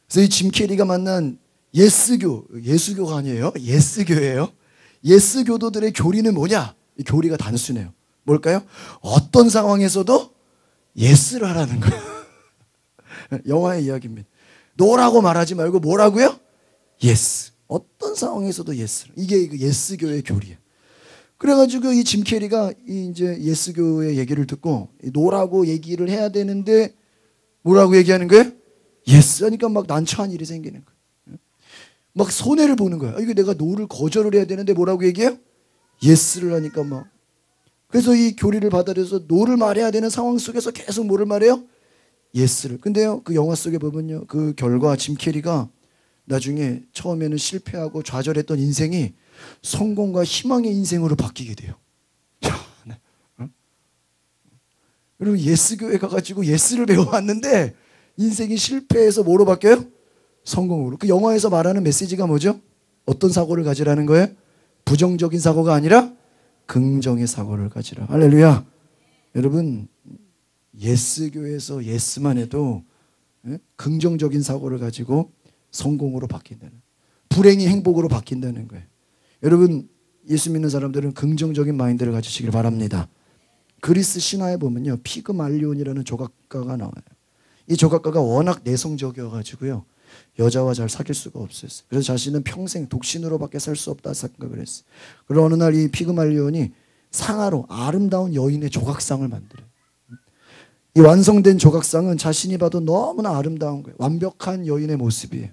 그래서 이 짐 캐리가 만난 예스교, 예수교가 아니에요. 예스교예요. 예스교도들의 교리는 뭐냐? 이 교리가 단순해요. 뭘까요? 어떤 상황에서도 예스를 하라는 거예요. 영화의 이야기입니다. 노라고 말하지 말고 뭐라고요? 예스. 어떤 상황에서도 예스. 이게 그 예스교의 교리예요. 그래가지고 이 짐 캐리가 이제 예스교의 얘기를 듣고 노라고 얘기를 해야 되는데 뭐라고 얘기하는 거예요? 예스 하니까 막 난처한 일이 생기는 거예요. 막 손해를 보는 거예요. 이거 내가 노를 거절을 해야 되는데 뭐라고 얘기해요? 예스를 하니까 막. 그래서 이 교리를 받아들여서 노를 말해야 되는 상황 속에서 계속 뭐를 말해요? 예스를. 근데요 그 영화 속에 보면요 그 결과 짐 캐리가 나중에 처음에는 실패하고 좌절했던 인생이 성공과 희망의 인생으로 바뀌게 돼요. 네. 여러분 예스교회 가가지고 예스를 배워왔는데 인생이 실패해서 뭐로 바뀌어요? 성공으로. 그 영화에서 말하는 메시지가 뭐죠? 어떤 사고를 가지라는 거예요? 부정적인 사고가 아니라 긍정의 사고를 가지라. 할렐루야. 여러분 예스교회에서 예스만 해도 긍정적인 사고를 가지고 성공으로 바뀐다는, 불행이 행복으로 바뀐다는 거예요. 여러분 예수 믿는 사람들은 긍정적인 마인드를 가지시길 바랍니다. 그리스 신화에 보면요, 피그말리온이라는 조각가가 나와요. 이 조각가가 워낙 내성적이어가지고요, 여자와 잘 사귈 수가 없었어요. 그래서 자신은 평생 독신으로밖에 살 수 없다 생각을 했어요. 그러나 어느 날 이 피그말리온이 상아로 아름다운 여인의 조각상을 만들어요. 이 완성된 조각상은 자신이 봐도 너무나 아름다운 거예요. 완벽한 여인의 모습이에요.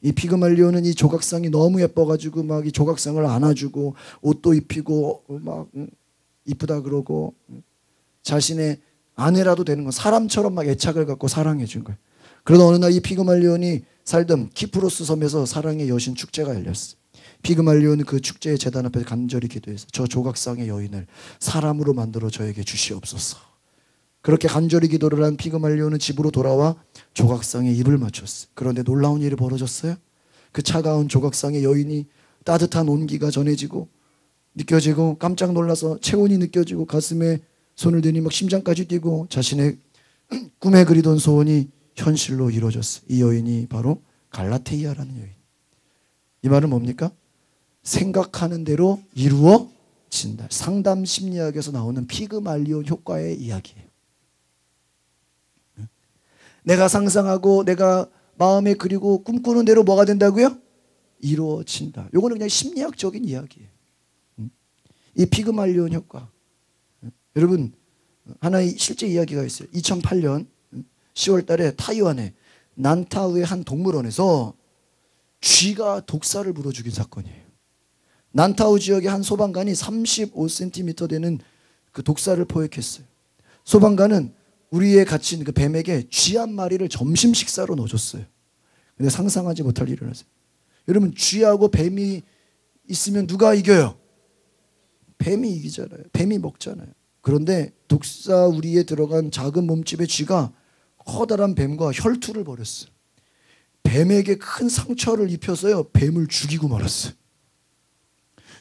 이 피그말리온은 이 조각상이 너무 예뻐가지고 막 이 조각상을 안아주고 옷도 입히고 막 이쁘다 그러고 자신의 아내라도 되는 거, 사람처럼 막 애착을 갖고 사랑해 준 거예요. 그러다 어느 날 이 피그말리온이 살던 키프로스 섬에서 사랑의 여신 축제가 열렸어요. 피그말리온은 그 축제의 제단 앞에 간절히 기도해서 저 조각상의 여인을 사람으로 만들어 저에게 주시옵소서. 그렇게 간절히 기도를 한 피그말리온은 집으로 돌아와 조각상에 입을 맞췄어요. 그런데 놀라운 일이 벌어졌어요. 그 차가운 조각상의 여인이 따뜻한 온기가 전해지고 느껴지고 깜짝 놀라서 체온이 느껴지고 가슴에 손을 대니 막 심장까지 뛰고 자신의 꿈에 그리던 소원이 현실로 이루어졌어요. 이 여인이 바로 갈라테이아라는 여인. 이 말은 뭡니까? 생각하는 대로 이루어진다. 상담 심리학에서 나오는 피그말리온 효과의 이야기예요. 내가 상상하고 내가 마음에 그리고 꿈꾸는 대로 뭐가 된다고요? 이루어진다. 요거는 그냥 심리학적인 이야기예요. 이 피그말리온 효과. 여러분, 하나의 실제 이야기가 있어요. 2008년 10월 달에 타이완의 난타우의 한 동물원에서 쥐가 독사를 물어 죽인 사건이에요. 난타우 지역의 한 소방관이 35cm 되는 그 독사를 포획했어요. 소방관은 우리에 갇힌 그 뱀에게 쥐 한 마리를 점심 식사로 넣어줬어요. 근데 상상하지 못할 일이 일어났어요. 여러분, 쥐하고 뱀이 있으면 누가 이겨요? 뱀이 이기잖아요. 뱀이 먹잖아요. 그런데 독사 우리에 들어간 작은 몸집의 쥐가 커다란 뱀과 혈투를 벌였어요. 뱀에게 큰 상처를 입혀서요, 뱀을 죽이고 말았어요.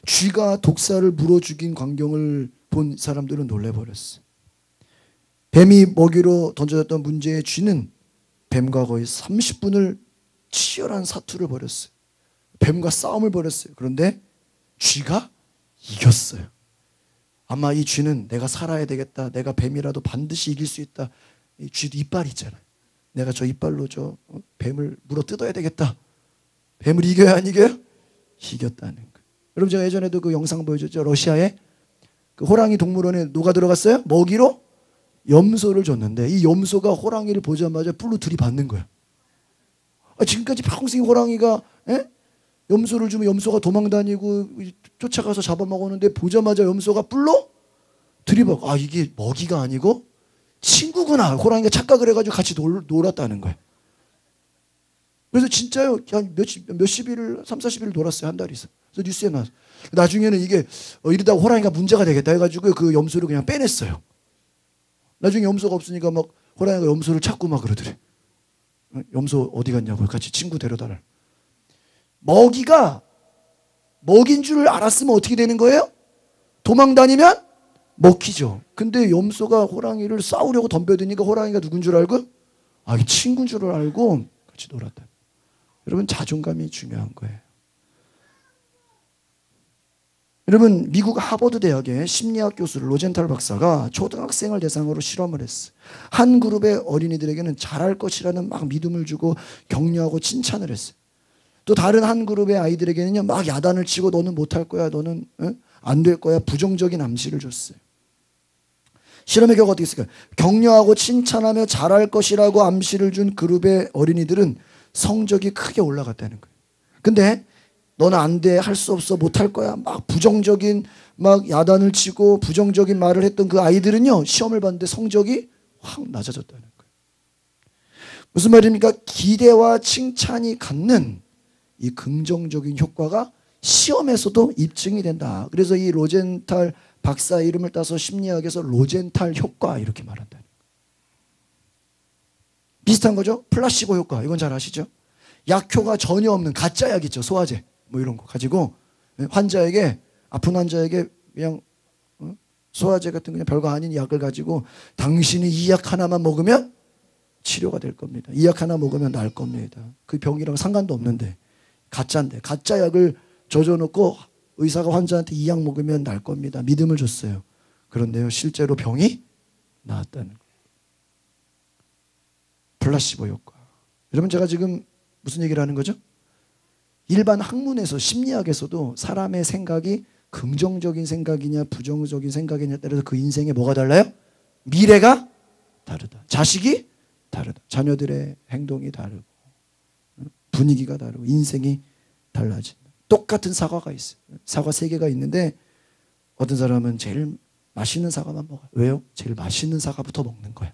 쥐가 독사를 물어 죽인 광경을 본 사람들은 놀래버렸어요. 뱀이 먹이로 던져졌던 문제의 쥐는 뱀과 거의 30분을 치열한 사투를 벌였어요. 뱀과 싸움을 벌였어요. 그런데 쥐가 이겼어요. 아마 이 쥐는 내가 살아야 되겠다, 내가 뱀이라도 반드시 이길 수 있다. 이 쥐도 이빨이 있잖아요. 내가 저 이빨로 저 뱀을 물어 뜯어야 되겠다. 뱀을 이겨야 안 이겨요? 이겼다는 거예요. 여러분, 제가 예전에도 그 영상 보여줬죠. 러시아에 그 호랑이 동물원에 누가 들어갔어요? 먹이로 염소를 줬는데 이 염소가 호랑이를 보자마자 뿔로 들이받는 거야. 지금까지 평생 호랑이가 염소를 주면 염소가 도망다니고 쫓아가서 잡아먹었는데 보자마자 염소가 뿔로 들이받고, 이게 먹이가 아니고 친구구나. 호랑이가 착각을 해가지고 같이 놀았다는 거야. 그래서 진짜요, 한 몇십 일을 30-40일을 놀았어요. 한 달이 있어. 그래서 뉴스에 나왔어. 나중에는 이게 이러다가 호랑이가 문제가 되겠다 해가지고 그 염소를 그냥 빼냈어요. 나중에 염소가 없으니까 막 호랑이가 염소를 찾고 막 그러더래. 염소 어디 갔냐고 같이 친구 데려다라. 먹이가 먹인 줄 알았으면 어떻게 되는 거예요? 도망다니면 먹히죠. 근데 염소가 호랑이를 싸우려고 덤벼드니까 호랑이가 누군 줄 알고? 이 친구인 줄 알고 같이 놀았다. 여러분, 자존감이 중요한 거예요. 여러분, 미국 하버드 대학의 심리학 교수 로젠탈 박사가 초등학생을 대상으로 실험을 했어요. 한 그룹의 어린이들에게는 잘할 것이라는 막 믿음을 주고 격려하고 칭찬을 했어요. 또 다른 한 그룹의 아이들에게는요, 막 야단을 치고 너는 못할 거야, 너는 안 될 거야, 부정적인 암시를 줬어요. 실험의 결과가 어떻게 있을까요? 격려하고 칭찬하며 잘할 것이라고 암시를 준 그룹의 어린이들은 성적이 크게 올라갔다는 거예요. 근데 너는 안 돼, 할 수 없어, 못할 거야, 막 부정적인 막 야단을 치고 부정적인 말을 했던 그 아이들은요, 시험을 봤는데 성적이 확 낮아졌다는 거예요. 무슨 말입니까? 기대와 칭찬이 갖는 이 긍정적인 효과가 시험에서도 입증이 된다. 그래서 이 로젠탈 박사 이름을 따서 심리학에서 로젠탈 효과 이렇게 말한다. 비슷한 거죠? 플라시보 효과. 이건 잘 아시죠? 약효가 전혀 없는 가짜 약 있죠. 소화제 뭐 이런 거 가지고 환자에게, 아픈 환자에게 그냥 소화제 같은 그냥 별거 아닌 약을 가지고 당신이 이 약 하나만 먹으면 치료가 될 겁니다. 이 약 하나 먹으면 나을 겁니다. 그 병이랑 상관도 없는데 가짜인데 가짜 약을 젖어놓고 의사가 환자한테 이 약 먹으면 날 겁니다. 믿음을 줬어요. 그런데요, 실제로 병이 나았다는 거예요. 플라시보 효과. 여러분, 제가 지금 무슨 얘기를 하는 거죠? 일반 학문에서, 심리학에서도 사람의 생각이 긍정적인 생각이냐 부정적인 생각이냐에 따라서 그 인생에 뭐가 달라요? 미래가 다르다. 자식이 다르다. 자녀들의 행동이 다르고 분위기가 다르고 인생이 달라진다. 똑같은 사과가 있어요. 사과 3개가 있는데 어떤 사람은 제일 맛있는 사과만 먹어요. 왜요? 제일 맛있는 사과부터 먹는 거예요.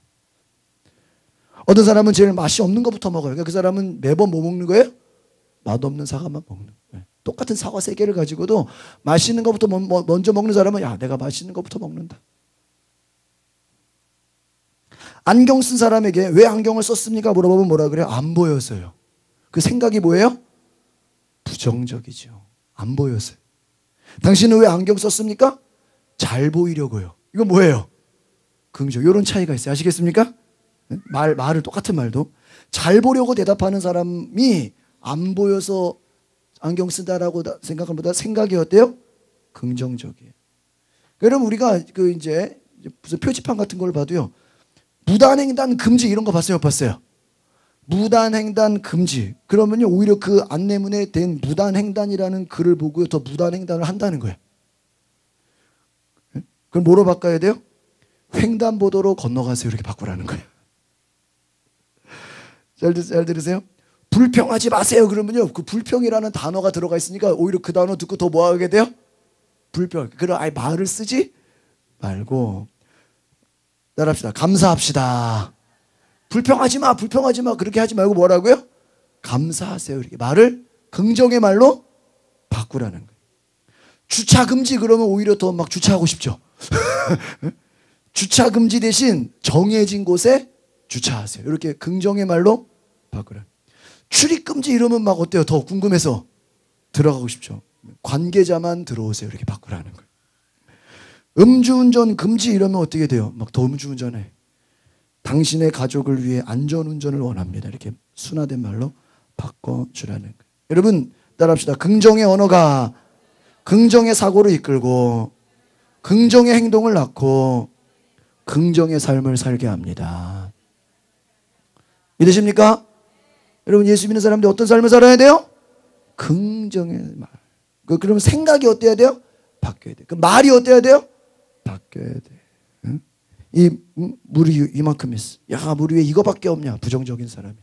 어떤 사람은 제일 맛이 없는 것부터 먹어요. 그러니까 그 사람은 매번 뭐 먹는 거예요? 맛없는 사과만 먹는 거예요. 똑같은 사과 3개를 가지고도 맛있는 것부터 먼저 먹는 사람은 야, 내가 맛있는 것부터 먹는다. 안경 쓴 사람에게 왜 안경을 썼습니까? 물어보면 뭐라 그래요? 안 보여서요. 그 생각이 뭐예요? 부정적이죠. 안 보여서요. 당신은 왜 안경 썼습니까? 잘 보이려고요. 이건 뭐예요? 긍정. 이런 차이가 있어요. 아시겠습니까? 말을 똑같은 말도 잘 보려고 대답하는 사람이 안 보여서 안경 쓴다라고 생각하는 보다 생각이 어때요? 긍정적이에요. 여러분, 우리가 이제 무슨 표지판 같은 걸 봐도요, 무단횡단 금지 이런 거 봤어요? 못 봤어요? 무단횡단 금지. 그러면요, 오히려 그 안내문에 된 무단횡단이라는 글을 보고 더 무단횡단을 한다는 거예요. 그럼 뭐로 바꿔야 돼요? 횡단보도로 건너가세요. 이렇게 바꾸라는 거예요. 잘 들으세요? 불평하지 마세요. 그러면요, 그 불평이라는 단어가 들어가 있으니까 오히려 그 단어 듣고 더 뭐 하게 돼요? 불평. 그럼 아예 말을 쓰지 말고 따라합시다. 감사합시다. 불평하지 마, 불평하지 마. 그렇게 하지 말고 뭐라고요? 감사하세요. 이렇게 말을 긍정의 말로 바꾸라는 거예요. 주차 금지 그러면 오히려 더 막 주차하고 싶죠. 주차 금지 대신 정해진 곳에 주차하세요. 이렇게 긍정의 말로 바꾸라. 출입 금지 이러면 막 어때요? 더 궁금해서 들어가고 싶죠. 관계자만 들어오세요. 이렇게 바꾸라는 거예요. 음주운전 금지 이러면 어떻게 돼요? 막 더 음주운전해. 당신의 가족을 위해 안전운전을 원합니다. 이렇게 순화된 말로 바꿔주라는 거예요. 여러분, 따라합시다. 긍정의 언어가 긍정의 사고를 이끌고 긍정의 행동을 낳고 긍정의 삶을 살게 합니다. 믿으십니까? 여러분, 예수 믿는 사람들이 어떤 삶을 살아야 돼요? 긍정의 말. 그러면 생각이 어때야 돼요? 바뀌어야 돼요. 그 말이 어때야 돼요? 바뀌어야 돼. 응? 이 물이 이만큼 있어. 야, 물 위에 이거밖에 없냐? 부정적인 사람이.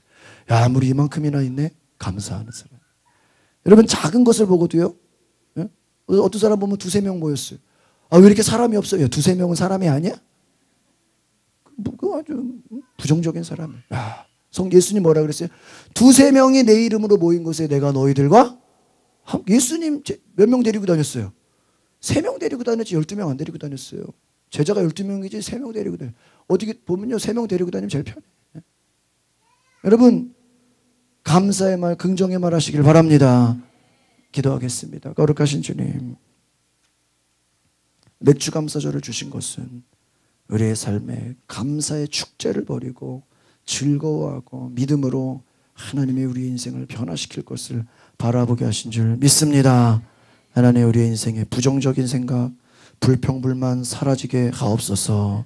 야, 물이 이만큼이나 있네? 감사하는 사람. 여러분, 작은 것을 보고도요, 응? 어떤 사람 보면 2-3명 모였어요. 아, 왜 이렇게 사람이 없어요? 2-3명은 사람이 아니야? 그 아주 부정적인 사람이에요. 야, 예수님 뭐라 그랬어요? 2-3명이 내 이름으로 모인 곳에 내가 너희들과 예수님 몇 명 데리고 다녔어요? 3명 데리고 다녔지 12명 안 데리고 다녔어요. 제자가 12명이지 3명 데리고 다녔어요. 어디 보면요, 3명 데리고 다니면 제일 편해. 여러분, 감사의 말, 긍정의 말 하시길 바랍니다. 기도하겠습니다. 거룩하신 주님, 맥주 감사절을 주신 것은 우리의 삶에 감사의 축제를 벌이고 즐거워하고 믿음으로 하나님의 우리의 인생을 변화시킬 것을 바라보게 하신 줄 믿습니다. 하나님, 우리의 인생에 부정적인 생각, 불평불만 사라지게 하옵소서.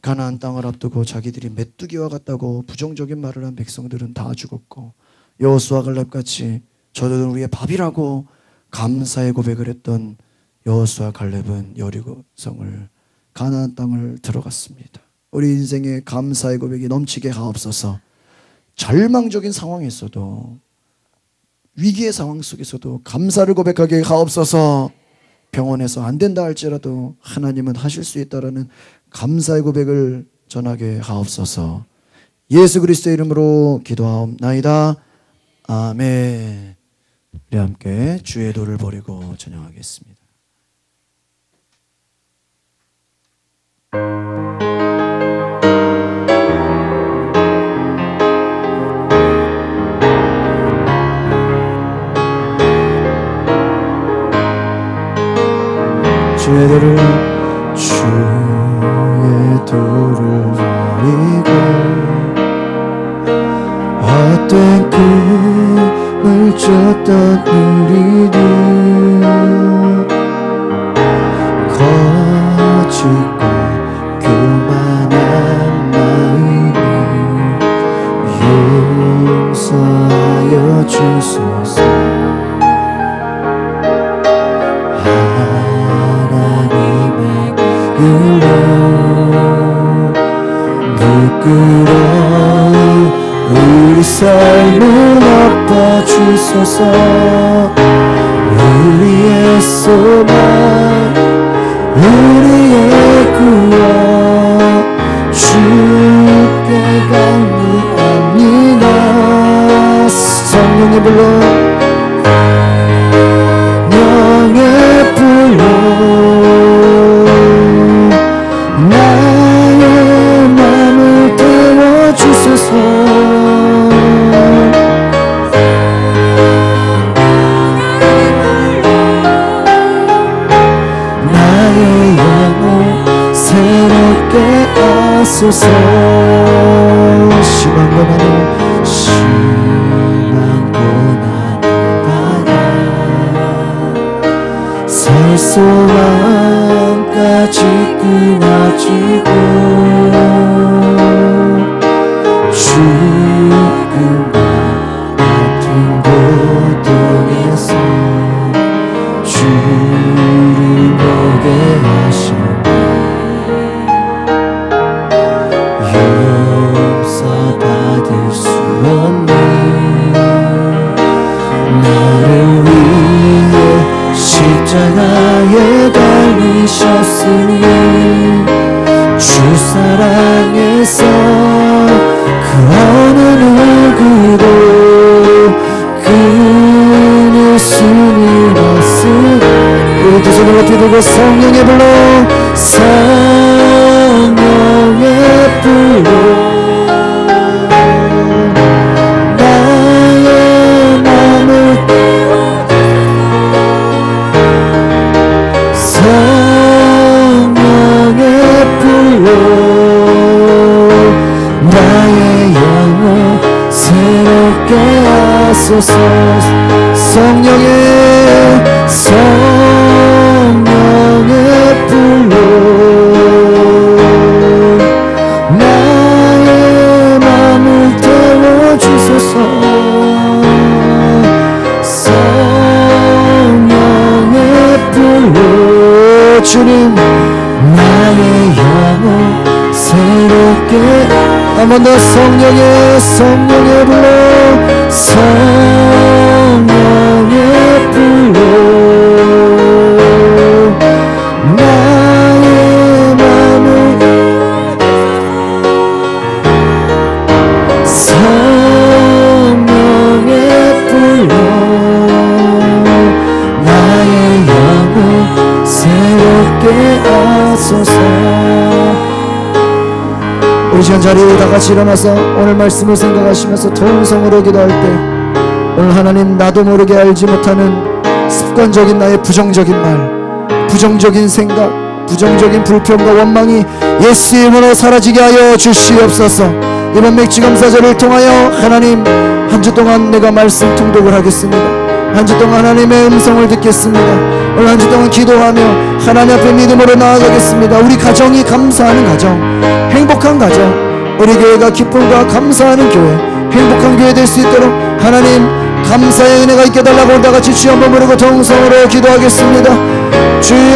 가나안 땅을 앞두고 자기들이 메뚜기와 같다고 부정적인 말을 한 백성들은 다 죽었고, 여호수아 갈렙같이 저들은 우리의 밥이라고 감사의 고백을 했던 여호수아 갈렙은 여리고성을 가나안 땅을 들어갔습니다. 우리 인생에 감사의 고백이 넘치게 하옵소서. 절망적인 상황에서도, 위기의 상황 속에서도 감사를 고백하게 하옵소서. 병원에서 안 된다 할지라도 하나님은 하실 수 있다라는 감사의 고백을 전하게 하옵소서. 예수 그리스도의 이름으로 기도하옵나이다. 아멘. 우리 함께 주의 도를 버리고 찬양하겠습니다. 주의 도를 버리고 헛된 꿈을 쫓던 우리들 용서하여 주소서. 하나님의 글로 부끄러운 우리 삶을 엎어주소서. 우리의 소망 우리의 구원 주께 강구합니다. 성령의 불로 명의 불로 나의 맘을 태워주소서. 하소서. 심한 고난을 받아 살 소망까지 끊어지고 죽음과 같은 고통에서 주를 보게 하시니 용서받을 수 없니. 나를 위해 십자가에 달리셨으니 주 사랑에서 그 어느 누구도 끊을 수는 없으니. 우리 두 손을 높이 들고 성령의 불로 성령의 불로 나의 맘을 성령의 불로 나의 영혼 새롭게 하소서. 성령의 불로 나의 맘을 태워주소서. 성령의 불로 주님 나의 영혼 새롭게. 한 번 더 성령의 불로 성령의 불로 나의 맘을 성령의 불로 나의 영혼 새롭게 하소서. 우리 시간 자리에 다 같이 일어나서 오늘 말씀을 생각하시면서 통성으로 기도할 때 오늘 하나님 나도 모르게 알지 못하는 습관적인 나의 부정적인 말, 부정적인 생각, 부정적인 불평과 원망이 예수의 이름으로 사라지게 하여 주시옵소서. 이번 맥주감사절을 통하여 하나님 한 주 동안 내가 말씀 통독을 하겠습니다. 한 주 동안 하나님의 음성을 듣겠습니다. 오늘 한 주 동안 기도하며 하나님 앞에 믿음으로 나아가겠습니다. 우리 가정이 감사하는 가정, 행복한 가정, 우리 교회가 기쁨과 감사하는 교회, 행복한 교회 될 수 있도록 하나님 감사의 은혜가 있게 달라고 다같이 주여 한번 부르고 동성으로 기도하겠습니다. 주여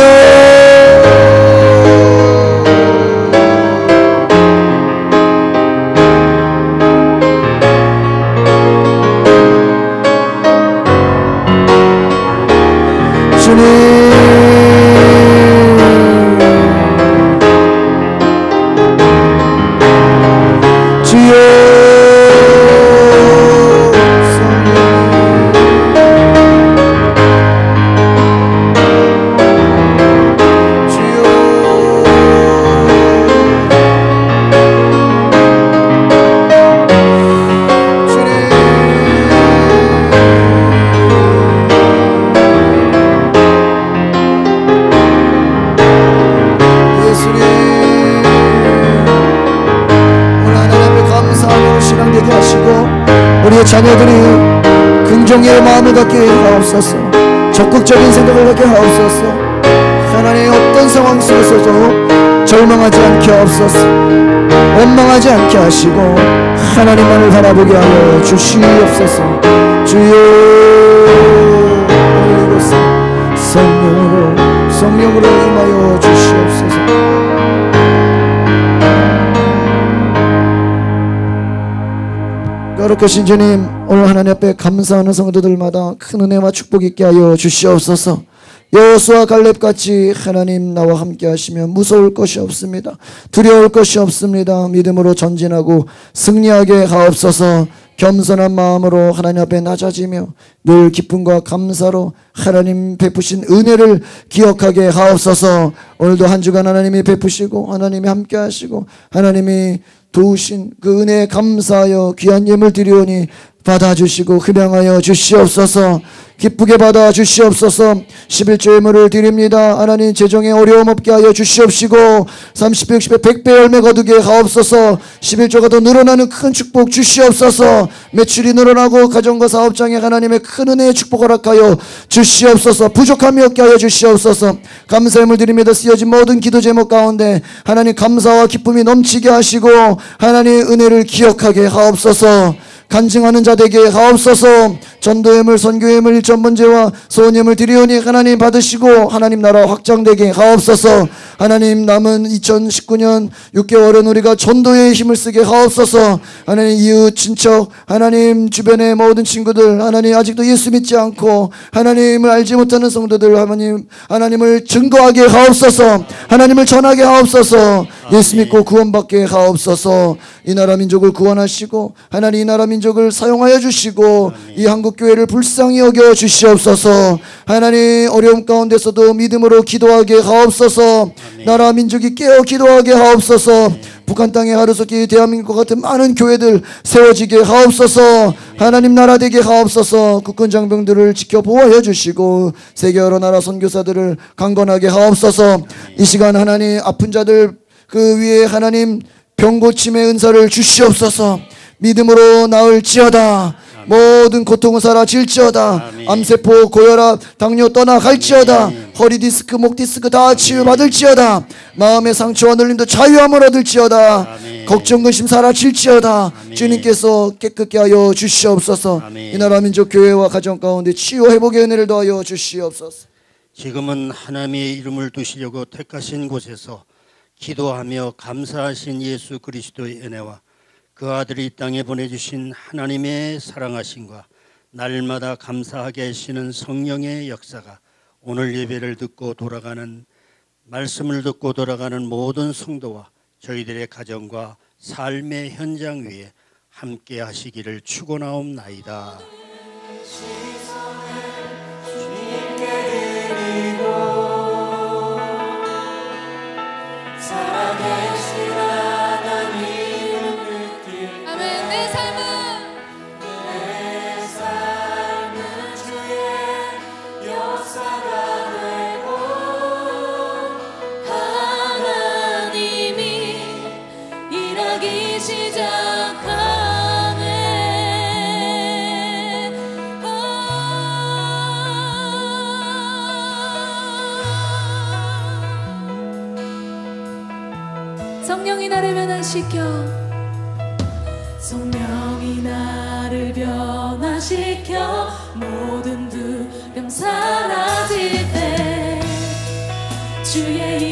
자녀들이 긍정의 마음을 갖게 하옵소서. 적극적인 생각을 갖게 하옵소서. 하나님 어떤 상황 속에서도 절망하지 않게 하옵소서. 원망하지 않게 하시고 하나님만을 바라보게 하여 주시옵소서. 주여 이곳에 성령으로 임하여 주시옵소서. 거룩하신 주님, 오늘 하나님 앞에 감사하는 성도들마다 큰 은혜와 축복 있게 하여 주시옵소서. 여호수아 갈렙같이 하나님 나와 함께 하시면 무서울 것이 없습니다. 두려울 것이 없습니다. 믿음으로 전진하고 승리하게 하옵소서. 겸손한 마음으로 하나님 앞에 낮아지며 늘 기쁨과 감사로 하나님 베푸신 은혜를 기억하게 하옵소서. 오늘도 한 주간 하나님이 베푸시고 하나님이 함께 하시고 하나님이 도우신 그 은혜에 감사하여 귀한 예물 드리오니 받아주시고 흠양하여 주시옵소서. 기쁘게 받아 주시옵소서. 11조 예물을 드립니다. 하나님 재정에 어려움 없게 하여 주시옵시고 30배 60배 100배 열매 거두게 하옵소서. 11조가 더 늘어나는 큰 축복 주시옵소서. 매출이 늘어나고 가정과 사업장에 하나님의 큰 은혜의 축복 허락하여 주시옵소서. 부족함이 없게 하여 주시옵소서. 감사 예물 드립니다. 쓰여진 모든 기도 제목 가운데 하나님 감사와 기쁨이 넘치게 하시고 하나님 은혜를 기억하게 하옵소서. 간증하는 자 되게 하옵소서. 전도예물 선교예물 일전번제와 소원예물 드리오니 하나님 받으시고 하나님 나라 확장되게 하옵소서. 하나님 남은 2019년 6개월은 우리가 전도에 힘을 쓰게 하옵소서. 하나님 이웃 친척 하나님 주변의 모든 친구들 하나님 아직도 예수 믿지 않고 하나님을 알지 못하는 성도들 하나님을 증거하게 하옵소서. 하나님을 전하게 하옵소서. 예수 믿고 구원받게 하옵소서. 이 나라 민족을 구원하시고 하나님 이 나라 민족을 사용하여 주시고 이 한국교회를 불쌍히 여겨 주시옵소서. 하나님 어려움 가운데서도 믿음으로 기도하게 하옵소서. 나라 민족이 깨어 기도하게 하옵소서. 북한 땅에 하루속히 대한민국 같은 많은 교회들 세워지게 하옵소서. 하나님 나라 되게 하옵소서. 국군 장병들을 지켜 보호하여 주시고 세계 여러 나라 선교사들을 강건하게 하옵소서. 이 시간 하나님 아픈 자들 그 위에 하나님 병 고침의 은사를 주시옵소서. 믿음으로 나을지어다. 모든 고통을 사라질지어다. 암세포 고혈압 당뇨 떠나갈지어다. 허리 디스크 목 디스크 다 치유받을지어다. 마음의 상처와 눌림도 자유함을 얻을지어다. 걱정 근심 사라질지어다. 주님께서 깨끗게 하여 주시옵소서. 이 나라 민족 교회와 가정 가운데 치유 회복의 은혜를 더하여 주시옵소서. 지금은 하나님의 이름을 두시려고 택하신 곳에서 기도하며 감사하신 예수 그리스도의 은혜와 그 아들이 이 땅에 보내주신 하나님의 사랑하심과 날마다 감사하게 하시는 성령의 역사가 오늘 예배를 듣고 돌아가는 말씀을 듣고 돌아가는 모든 성도와 저희들의 가정과 삶의 현장 위에 함께 하시기를 축원하옵나이다. 성령이 나를 변화시켜 성령이 나를 변화시켜 모든 두려움 사라질 때 주의